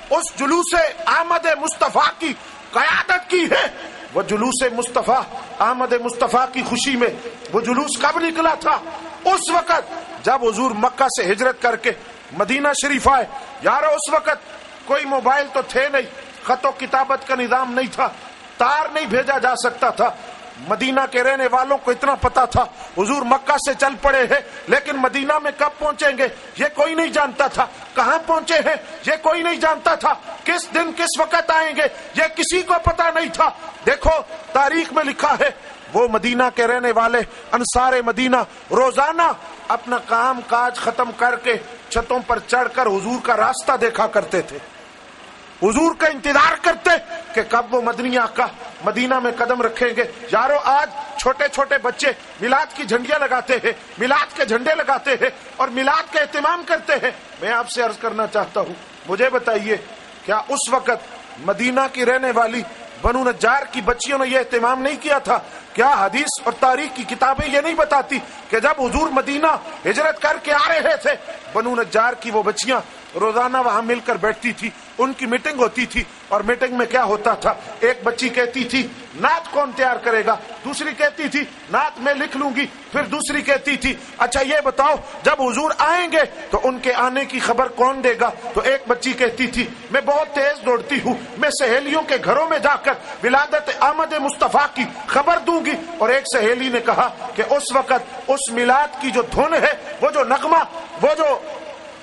اس جلوس آمد مصطفیٰ کی قیادت کی ہے۔ وہ جلوس مصطفیٰ، آمد مصطفیٰ کی خوشی میں وہ جلوس کب نکلا تھا؟ اس وقت جب حضور مکہ سے ہجرت کر کے مدینہ شریف آئے۔ یارو، اس وقت کوئی موبائل تو تھے نہیں، خط و کتابت کا نظام نہیں تھا، تار نہیں بھیجا جا سکتا تھا۔ مدینہ کے رہنے والوں کو اتنا پتا تھا حضور مکہ سے چل پڑے ہیں، لیکن مدینہ میں کب پہنچیں گے یہ کوئی نہیں جانتا تھا، کہاں پہنچے ہیں یہ کوئی نہیں جانتا تھا، کس دن کس وقت آئیں گے یہ کسی کو پتا نہیں تھا۔ دیکھو تاریخ میں لکھا ہے وہ مدینہ کے رہنے والے انصار مدینہ روزانہ اپنا کام کاج ختم کر کے چھتوں پر چڑھ کر حضور کا راستہ دیکھا کرتے تھے، حضور کا انتظار کرتے کہ کب وہ مدنی آقا مدینہ میں قدم رکھیں گے۔ یارو، آج چھوٹے چھوٹے بچے میلاد کی جھنڈیاں لگاتے ہیں، میلاد کے جھنڈے لگاتے ہیں اور میلاد کا اہتمام کرتے ہیں۔ میں آپ سے عرض کرنا چاہتا ہوں، مجھے بتائیے کیا اس وقت مدینہ کی رہنے والی بنو نجار کی بچیوں نے یہ اہتمام نہیں کیا تھا؟ کیا حدیث اور تاریخ کی کتابیں یہ نہیں بتاتی کہ جب حضور مدینہ ہجرت کر کے آ رہے تھے بنو نجار کی وہ بچیاں روزانہ وہاں مل کر بیٹھتی تھی، ان کی میٹنگ ہوتی تھی، اور میٹنگ میں کیا ہوتا تھا؟ ایک بچی کہتی تھی نعت کون تیار کرے گا، دوسری کہتی تھی نعت میں لکھ لوں گی، پھر دوسری کہتی تھی اچھا یہ بتاؤ جب حضور آئیں گے تو ان کے آنے کی خبر کون دے گا؟ تو ایک بچی کہتی تھی میں بہت تیز دوڑتی ہوں، میں سہیلیوں کے گھروں میں جا کر ولادت آمد مصطفیٰ کی خبر دوں گی۔ اور ایک سہیلی نے کہا کہ اس وقت اس میلاد کی جو دھن ہے، وہ جو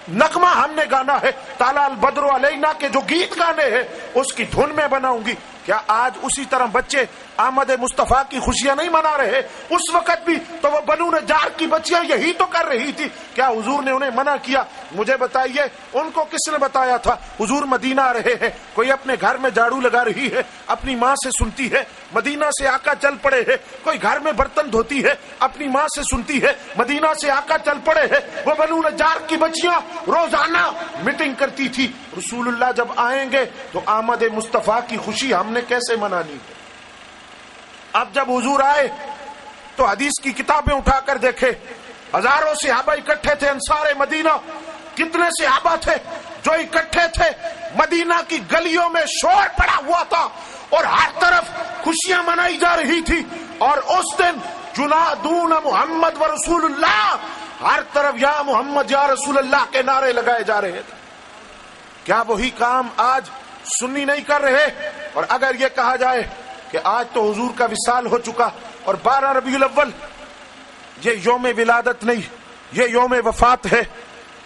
نغمہ ہم نے گانا ہے، تالا البدر علینا کے جو گیت گانے ہیں، اس کی دھن میں بناؤں گی۔ کیا آج اسی طرح بچے آمد مصطفیٰ کی خوشیاں نہیں منا رہے؟ اس وقت بھی تو وہ بنو نجار کی بچیاں یہی تو کر رہی تھی۔ کیا حضور نے انہیں منع کیا؟ مجھے بتائیے ان کو کس نے بتایا تھا؟ حضور مدینہ آ رہے ہیں، کوئی اپنے گھر میں جھاڑو لگا رہی ہے، اپنی ماں سے سنتی ہے، مدینہ سے آقا چل پڑے ہیں۔ کوئی گھر میں برتن دھوتی ہے، اپنی ماں سے سنتی ہے، مدینہ سے آقا چل پڑے ہیں۔ وہ بنو نجار کی بچیاں روزانہ میٹنگ کرتی تھی، رسول اللہ جب آئیں گے تو آمد مصطفیٰ کی خوشی ہم نے کیسے منانی؟ اب جب حضور آئے تو حدیث کی کتابیں اٹھا کر دیکھے، ہزاروں صحابہ اکٹھے تھے، انصار مدینہ کتنے صحابہ تھے جو اکٹھے تھے، مدینہ کی گلیوں میں شور پڑا ہوا تھا اور ہر طرف خوشیاں منائی جا رہی تھی۔ اور اس دن جنادون محمد و رسول اللہ، ہر طرف یا محمد یا رسول اللہ کے نعرے لگائے جا رہے تھے۔ کیا وہی کام آج سنی نہیں کر رہے؟ اور اگر یہ کہا جائے کہ آج تو حضور کا وصال ہو چکا اور 12 ربیع الاول یہ یوم ولادت نہیں، یہ یوم وفات ہے،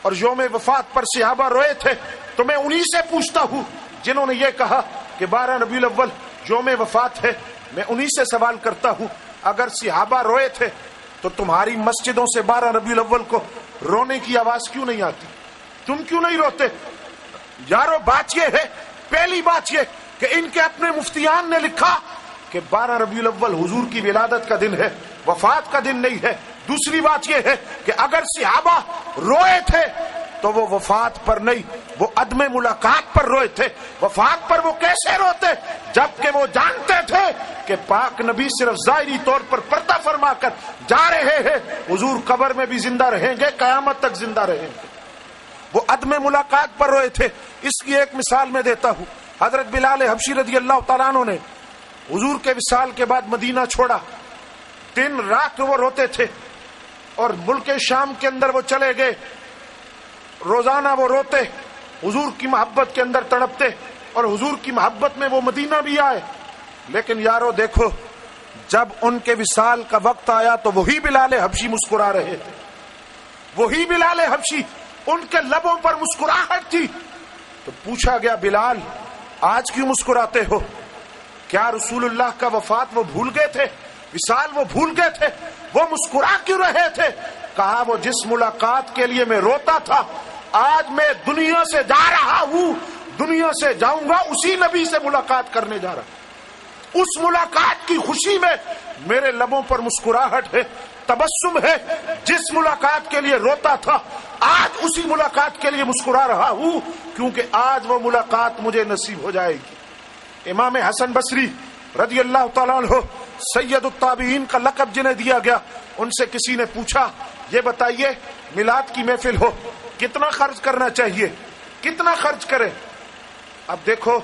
اور یوم وفات پر صحابہ روئے تھے، تو میں انہی سے پوچھتا ہوں جنہوں نے یہ کہا کہ 12 ربیع الاول یوم وفات ہے، میں انہی سے سوال کرتا ہوں اگر صحابہ روئے تھے تو تمہاری مسجدوں سے 12 ربیع الاول کو رونے کی آواز کیوں نہیں آتی؟ تم کیوں نہیں روتے؟ یارو بات یہ ہے، پہلی بات یہ کہ ان کے اپنے مفتیان نے لکھا کہ 12 ربیع الاول حضور کی ولادت کا دن ہے، وفات کا دن نہیں ہے۔ دوسری بات یہ ہے کہ اگر صحابہ روئے تھے تو وہ وفات پر نہیں، وہ عدم ملاقات پر روئے تھے۔ وفات پر وہ کیسے روتے جبکہ وہ جانتے تھے کہ پاک نبی صرف ظاہری طور پر پردہ فرما کر جا رہے ہیں، حضور قبر میں بھی زندہ رہیں گے، قیامت تک زندہ رہیں گے۔ وہ عدم ملاقات پر روئے تھے۔ اس کی ایک مثال میں دیتا ہوں، حضرت بلال حبشی رضی اللہ تعالیٰ عنہ نے حضور کے وصال کے بعد مدینہ چھوڑا، دن رات وہ روتے تھے، اور ملک شام کے اندر وہ چلے گئے، روزانہ وہ روتے، حضور کی محبت کے اندر تڑپتے، اور حضور کی محبت میں وہ مدینہ بھی آئے۔ لیکن یارو دیکھو، جب ان کے وصال کا وقت آیا تو وہی بلال حبشی مسکرا رہے تھے، وہی بلال حبشی، ان کے لبوں پر مسکراہٹ تھی۔ تو پوچھا گیا بلال آج کیوں مسکراتے ہو؟ کیا رسول اللہ کا وفات وہ بھول گئے تھے؟ وصال وہ بھول گئے تھے؟ وہ مسکرا کیوں رہے تھے؟ کہا وہ جس ملاقات کے لیے میں روتا تھا، آج میں دنیا سے جا رہا ہوں، دنیا سے جاؤں گا اسی نبی سے ملاقات کرنے جا رہا ہوں۔ اس ملاقات کی خوشی میں میرے لبوں پر مسکراہٹ ہے، تبسم ہے۔ جس ملاقات کے لیے روتا تھا آج اسی ملاقات کے لیے مسکرا رہا ہوں، کیونکہ آج وہ ملاقات مجھے نصیب ہو جائے گی۔ امام حسن بصری رضی اللہ تعالیٰ عنہ سید التابعین کا لقب جنہیں دیا گیا، ان سے کسی نے پوچھا یہ بتائیے میلاد کی محفل ہو کتنا خرچ کرنا چاہیے، کتنا خرچ کریں؟ اب دیکھو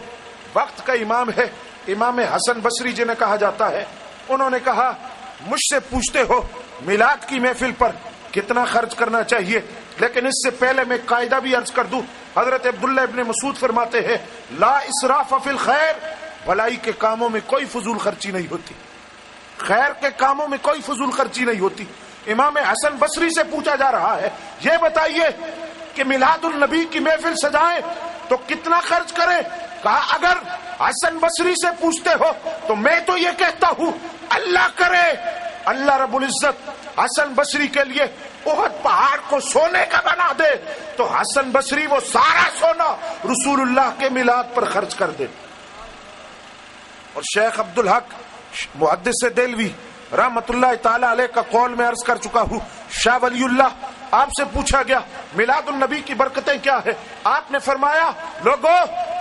وقت کا امام ہے امام حسن بصری جنہیں کہا جاتا ہے، انہوں نے کہا مجھ سے پوچھتے ہو میلاد کی محفل پر کتنا خرچ کرنا چاہیے، لیکن اس سے پہلے میں قاعدہ بھی عرض کر دوں۔ حضرت عبداللہ ابن مسعود فرماتے ہیں لا اسراف فی الخیر، بھلائی کے کاموں میں کوئی فضول خرچی نہیں ہوتی، خیر کے کاموں میں کوئی فضول خرچی نہیں ہوتی۔ امام حسن بصری سے پوچھا جا رہا ہے یہ بتائیے کہ میلاد النبی کی محفل سجائیں تو کتنا خرچ کریں؟ کہا اگر حسن بصری سے پوچھتے ہو تو میں تو یہ کہتا ہوں اللہ کرے اللہ رب العزت حسن بصری کے لیے احد پہاڑ کو سونے کا بنا دے تو حسن بصری وہ سارا سونا رسول اللہ کے میلاد پر خرچ کر دے۔ اور شیخ عبدالحق محدث دہلوی رحمت اللہ تعالی علیہ کا قول میں عرض کر چکا ہوں، شاہ ولی اللہ آپ سے پوچھا گیا میلاد النبی کی برکتیں کیا ہے؟ آپ نے فرمایا لوگو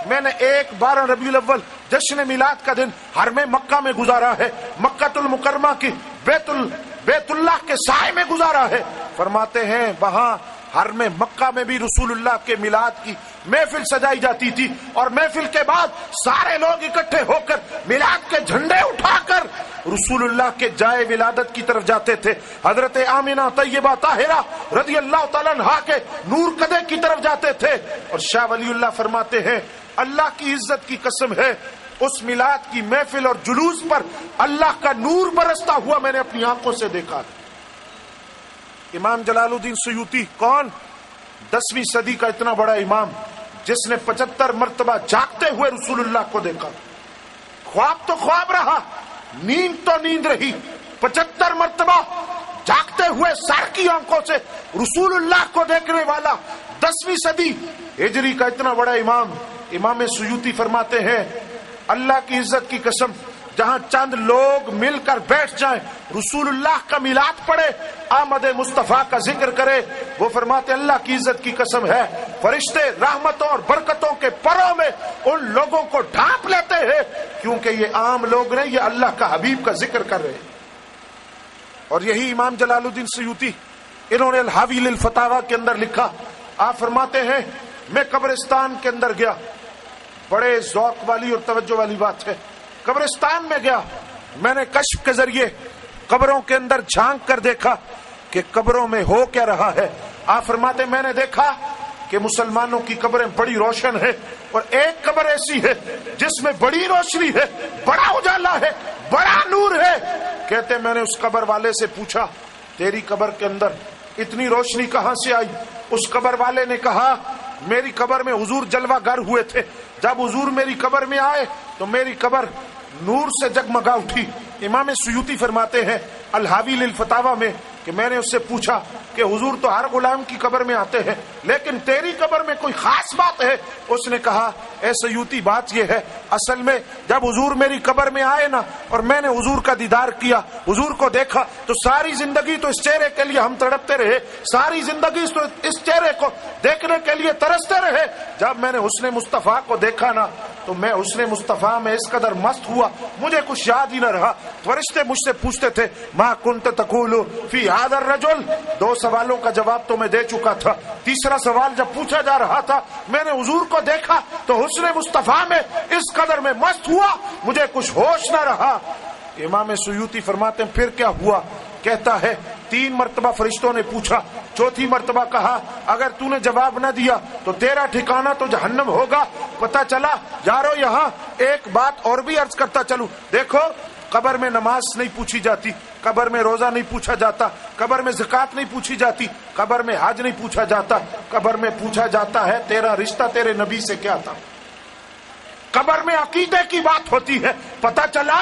میں نے 12 ربیع الاول جشن میلاد کا دن حرم مکہ میں گزارا ہے، مکہ المکرمہ کی بیت اللہ کے سائے میں گزارا ہے۔ فرماتے ہیں وہاں حرم مکہ میں بھی رسول اللہ کے میلاد کی محفل سجائی جاتی تھی، اور محفل کے بعد سارے لوگ اکٹھے ہو کر میلاد کے جھنڈے اٹھا کر رسول اللہ کے جائے ولادت کی طرف جاتے تھے۔ حضرت آمنہ طیبہ طاہرہ رضی اللہ تعالیٰ عنہا کے نور قدے کی طرف جاتے تھے۔ اور شاہ ولی اللہ فرماتے ہیں اللہ کی عزت کی قسم ہے اس میلاد کی محفل اور جلوس پر اللہ کا نور برستا ہوا میں نے اپنی آنکھوں سے دیکھا۔ امام جلال الدین سیوطی کون؟ 10ویں صدی کا اتنا بڑا امام، جس نے 75 مرتبہ جاگتے ہوئے رسول اللہ کو دیکھا. خواب تو خواب رہا, نیند تو نیند رہی. 75 مرتبہ جاگتے ہوئے سر کی آنکھوں سے رسول اللہ کو دیکھنے والا 10ویں صدی ہجری کا اتنا بڑا امام سیوطی فرماتے ہیں اللہ کی عزت کی قسم, جہاں چند لوگ مل کر بیٹھ جائیں, رسول اللہ کا میلاد پڑھے, آمد مصطفیٰ کا ذکر کرے, وہ فرماتے اللہ کی عزت کی قسم ہے فرشتے رحمتوں اور برکتوں کے پروں میں ان لوگوں کو ڈھانپ لیتے ہیں, کیونکہ یہ عام لوگ نہیں, یہ اللہ کا حبیب کا ذکر کر رہے ہیں. اور یہی امام جلال الدین سیوطی انہوں نے الحاوی للفتاوی کے اندر لکھا, آپ فرماتے ہیں میں قبرستان کے اندر گیا, بڑے ذوق والی اور توجہ والی بات ہے, قبرستان میں گیا, میں نے کشف کے ذریعے قبروں کے اندر جھانک کر دیکھا کہ قبروں میں ہو کیا رہا ہے. آپ فرماتے میں نے دیکھا کہ مسلمانوں کی قبریں بڑی روشن ہے, اور ایک قبر ایسی ہے جس میں بڑی روشنی ہے, بڑا اجالا ہے, بڑا نور ہے. کہتے میں نے اس قبر والے سے پوچھا تیری قبر کے اندر اتنی روشنی کہاں سے آئی؟ اس قبر والے نے کہا میری قبر میں حضور جلوہ گر ہوئے تھے, جب حضور میری قبر میں آئے تو میری قبر نور سے جگمگا اٹھی. امام سیوطی فرماتے ہیں الحاوی للفتاوی میں کہ میں نے اس سے پوچھا کہ حضور تو ہر غلام کی قبر میں آتے ہیں, لیکن تیری قبر میں کوئی خاص بات ہے؟ اس نے کہا اے سیوطی بات یہ ہے, اصل میں جب حضور میری قبر میں آئے نا اور میں نے حضور کا دیدار کیا, حضور کو دیکھا, تو ساری زندگی تو اس چہرے کے لیے ہم تڑپتے رہے, ساری زندگی تو اس چہرے کو دیکھنے کے لیے ترستے رہے. جب میں نے حسن مصطفیٰ کو دیکھا نا تو میں حسن مصطفیٰ میں اس قدر مست ہوا مجھے کچھ یاد ہی نہ رہا. فرشتے مجھ سے پوچھتے تھے ما کنت تقول فی هذا الرجل, 2 سوالوں کا جواب تو میں دے چکا تھا. تیسرا سوال جب پوچھا جا رہا تھا میں نے حضور کو دیکھا تو حسن مصطفیٰ میں اس قدر میں مست ہوا مجھے کچھ ہوش نہ رہا. امام سیوطی فرماتے ہیں پھر کیا ہوا؟ کہتا ہے 3 مرتبہ فرشتوں نے پوچھا, 4تھی مرتبہ کہا اگر تو نے جواب نہ دیا تو تیرا ٹھکانہ تو جہنم ہوگا. پتہ چلا یارو یہاں ایک بات اور بھی عرض کرتا چلوں, دیکھو قبر میں نماز نہیں پوچھی جاتی, قبر میں روزہ نہیں پوچھا جاتا, قبر میں زکوٰۃ نہیں پوچھی جاتی, قبر میں حج نہیں پوچھا جاتا, قبر میں پوچھا جاتا ہے تیرا رشتہ تیرے نبی سے کیا تھا. قبر میں عقیدے کی بات ہوتی ہے. پتہ چلا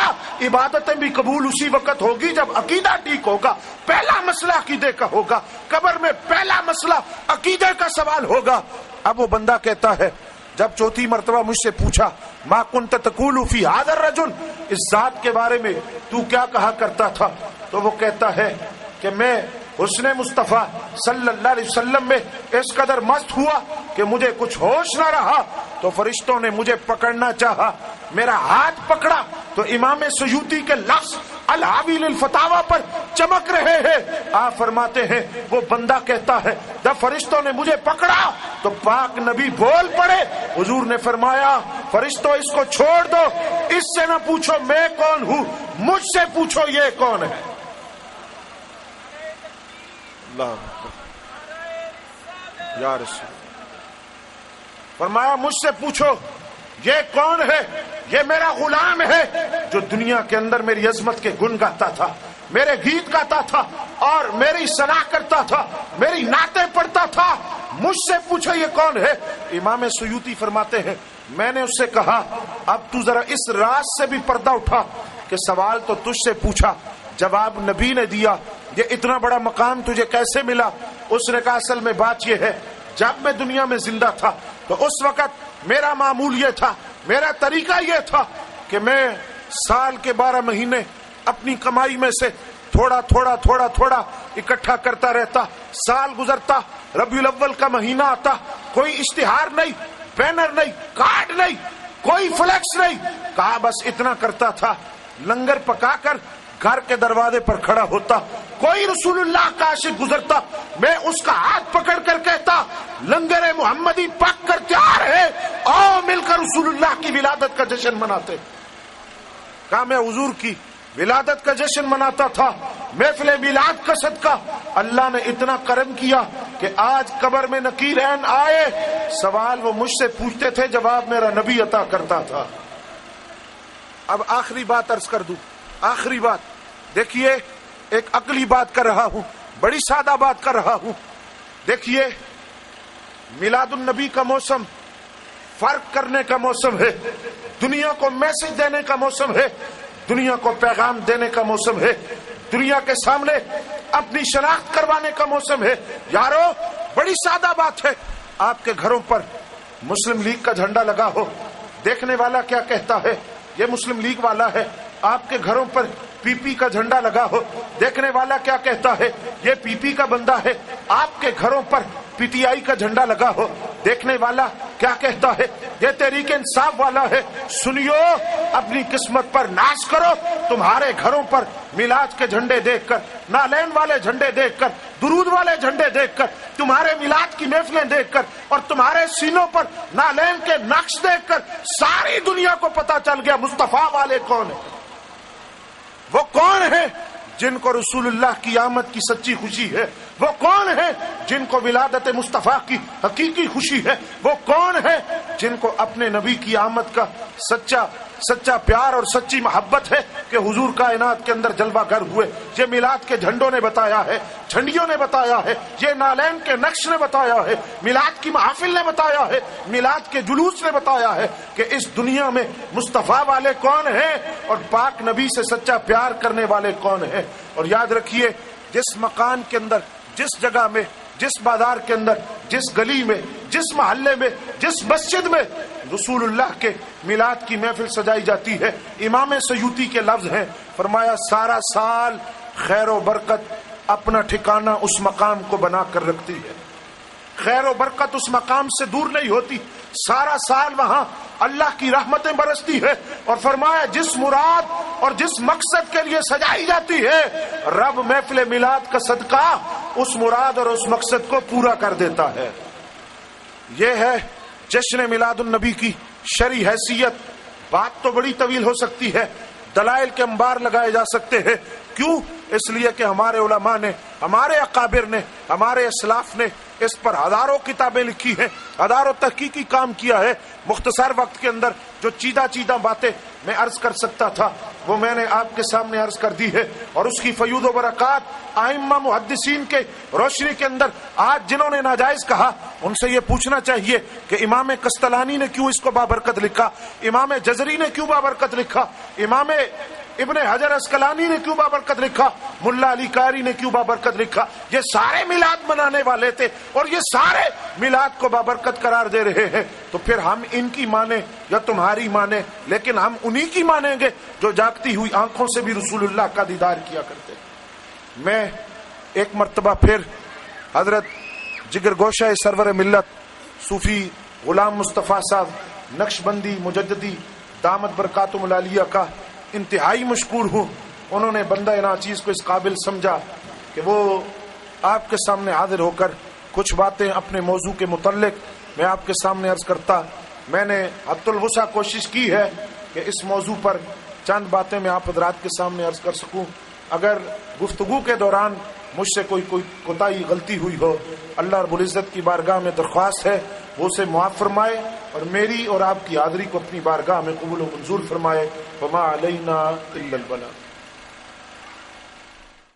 عبادتیں بھی قبول اسی وقت ہوگی جب عقیدہ ٹھیک ہوگا. پہلا مسئلہ عقیدے کا ہوگا, قبر میں پہلا مسئلہ عقیدے کا سوال ہوگا. اب وہ بندہ کہتا ہے جب 4تھی مرتبہ مجھ سے پوچھا ما کنت تقول فی هذا الرجل, اس ذات کے بارے میں تو کیا کہا کرتا تھا, تو وہ کہتا ہے کہ میں حسن مصطفیٰ صلی اللہ علیہ وسلم میں اس قدر مست ہوا کہ مجھے کچھ ہوش نہ رہا. تو فرشتوں نے مجھے پکڑنا چاہا, میرا ہاتھ پکڑا تو امام سیوطی کے لفظ الحاوی للفتاوی پر چمک رہے ہیں. آپ فرماتے ہیں وہ بندہ کہتا ہے جب فرشتوں نے مجھے پکڑا تو پاک نبی بول پڑے, حضور نے فرمایا فرشتوں اس کو چھوڑ دو, اس سے نہ پوچھو میں کون ہوں, مجھ سے پوچھو یہ کون ہے. اللہ یا رسول, فرمایا مجھ سے پوچھو یہ کون ہے, یہ میرا غلام ہے جو دنیا کے اندر میری عظمت کے گن گاتا تھا, میرے گیت گاتا تھا اور میری ثنا کرتا تھا, میری نعتیں پڑھتا تھا, مجھ سے پوچھو یہ کون ہے. امام سیوطی فرماتے ہیں میں نے اس سے کہا اب تو ذرا اس راز سے بھی پردہ اٹھا کہ سوال تو تجھ سے پوچھا, جواب نبی نے دیا, یہ اتنا بڑا مقام تجھے کیسے ملا؟ اس نے کہا اصل میں بات یہ ہے جب میں دنیا میں زندہ تھا تو اس وقت میرا معمول یہ تھا, میرا طریقہ یہ تھا کہ میں سال کے 12 مہینے اپنی کمائی میں سے تھوڑا تھوڑا تھوڑا تھوڑا اکٹھا کرتا رہتا. سال گزرتا, ربیع الاول کا مہینہ آتا, کوئی اشتہار نہیں, بینر نہیں, کارڈ نہیں, کوئی فلیکس نہیں. کہا بس اتنا کرتا تھا, لنگر پکا کر گھر کے دروازے پر کھڑا ہوتا, کوئی رسول اللہ کا عاشق گزرتا, میں اس کا ہاتھ پکڑ کر کہتا لنگر محمدی پک کر تیار ہے, آؤ مل کر رسول اللہ کی ولادت کا جشن مناتے. کہا میں حضور کی ولادت کا جشن مناتا تھا, محفل میلاد کا صدقہ اللہ نے اتنا کرم کیا کہ آج قبر میں نکیرین آئے, سوال وہ مجھ سے پوچھتے تھے, جواب میرا نبی عطا کرتا تھا. اب آخری بات عرض کر دوں, آخری بات دیکھیے, ایک عقلی بات کر رہا ہوں, بڑی سادہ بات کر رہا ہوں. دیکھیے میلاد النبی کا موسم فرق کرنے کا موسم ہے، دنیا کو میسج دینے کا موسم ہے، دنیا کو پیغام دینے کا موسم ہے، دنیا کے سامنے اپنی شناخت کروانے کا موسم ہے۔ یارو بڑی سادہ بات ہے، آپ کے گھروں پر مسلم لیگ کا جھنڈا لگا ہو، دیکھنے والا کیا کہتا ہے؟ یہ مسلم لیگ والا ہے۔ آپ کے گھروں پر پی پی کا جھنڈا لگا ہو، دیکھنے والا کیا کہتا ہے؟ یہ پی پی کا بندہ ہے۔ آپ کے گھروں پر پی ٹی آئی کا جھنڈا لگا ہو، دیکھنے والا کیا کہتا ہے؟ یہ تحریک انصاف والا ہے۔ سنیو، اپنی قسمت پر ناز کرو۔ تمہارے گھروں پر میلاد کے جھنڈے دیکھ کر، نالین والے جھنڈے دیکھ کر، درود والے جھنڈے دیکھ کر، تمہارے میلاد کی محفلیں دیکھ کر اور تمہارے سینوں پر نالین کے نقش دیکھ کر ساری دنیا کو پتا چل گیا مصطفیٰ والے کون ہیں۔ وہ کون ہیں جن کو رسول اللہ کی آمد کی سچی خوشی ہے؟ وہ کون ہیں جن کو ولادت مصطفیٰ کی حقیقی خوشی ہے؟ وہ کون ہیں جن کو اپنے نبی کی آمد کا سچا پیار اور سچی محبت ہے کہ حضور کائنات کے اندر جلوہ گر ہوئے؟ یہ میلاد کے جھنڈوں نے بتایا ہے، جھنڈیوں نے بتایا ہے، یہ نالین کے نقش نے بتایا ہے، میلاد کی محافل نے بتایا ہے، میلاد کے جلوس نے بتایا ہے کہ اس دنیا میں مصطفیٰ والے کون ہیں اور پاک نبی سے سچا پیار کرنے والے کون ہیں۔ اور یاد رکھیے، جس مکان کے اندر، جس جگہ میں، جس بازار کے اندر، جس گلی میں، جس محلے میں، جس مسجد میں رسول اللہ کے میلاد کی محفل سجائی جاتی ہے، امام سیوطی کے لفظ ہیں، فرمایا سارا سال خیر و برکت اپنا ٹھکانہ اس مقام کو بنا کر رکھتی ہے۔ خیر و برکت اس مقام سے دور نہیں ہوتی، سارا سال وہاں اللہ کی رحمتیں برستی ہے۔ اور فرمایا جس مراد اور جس مقصد کے لیے سجائی جاتی ہے، رب محفل میلاد کا صدقہ اس مراد اور اس مقصد کو پورا کر دیتا ہے۔ یہ ہے جشن میلاد النبی کی شرعی حیثیت۔ بات تو بڑی طویل ہو سکتی ہے، دلائل کے انبار لگائے جا سکتے ہیں۔ کیوں؟ اس لیے کہ ہمارے علماء نے، ہمارے اکابر نے، ہمارے اسلاف نے اس پر ہزاروں کتابیں لکھی ہیں، ہزاروں تحقیقی کام کیا ہے۔ مختصر وقت کے اندر جو چیدہ باتیں میں عرض کر سکتا تھا وہ میں نے آپ کے سامنے عرض کر دی ہے، اور اس کی فیوض و برکات ائمہ محدثین کے روشنی کے اندر آج جنہوں نے ناجائز کہا ان سے یہ پوچھنا چاہیے کہ امام قسطلانی نے کیوں اس کو بابرکت لکھا، امام جزری نے کیوں بابرکت لکھا، امام ابن حجر اسقلانی نے کیوں بابرکت لکھا، ملا علی قاری نے کیوں بابرکت لکھا؟ یہ سارے میلاد منانے والے تھے اور یہ سارے میلاد کو بابرکت قرار دے رہے ہیں۔ تو پھر ہم ان کی مانیں یا تمہاری مانیں، لیکن ہم انہی کی مانیں گے جو جاگتی ہوئی آنکھوں سے بھی رسول اللہ کا دیدار کیا کرتے۔ میں ایک مرتبہ پھر حضرت جگر گوشہ سرور ملت صوفی غلام مصطفیٰ صاحب نقشبندی مجددی دامت برکاتہم العالیہ کا انتہائی مشکور ہوں۔ انہوں نے بندہ ناچیز کو اس قابل سمجھا کہ وہ آپ کے سامنے حاضر ہو کر کچھ باتیں اپنے موضوع کے متعلق میں آپ کے سامنے عرض کرتا۔ میں نے حد الوسع کوشش کی ہے کہ اس موضوع پر چند باتیں میں آپ حضرات کے سامنے عرض کر سکوں۔ اگر گفتگو کے دوران مجھ سے کوئی کوتاہی غلطی ہوئی ہو، اللہ رب العزت کی بارگاہ میں درخواست ہے وہ اسے معاف فرمائے اور میری اور آپ کی حاضری کو اپنی بارگاہ میں قبول و منظور فرمائے۔ وما علینا الا البلاغ۔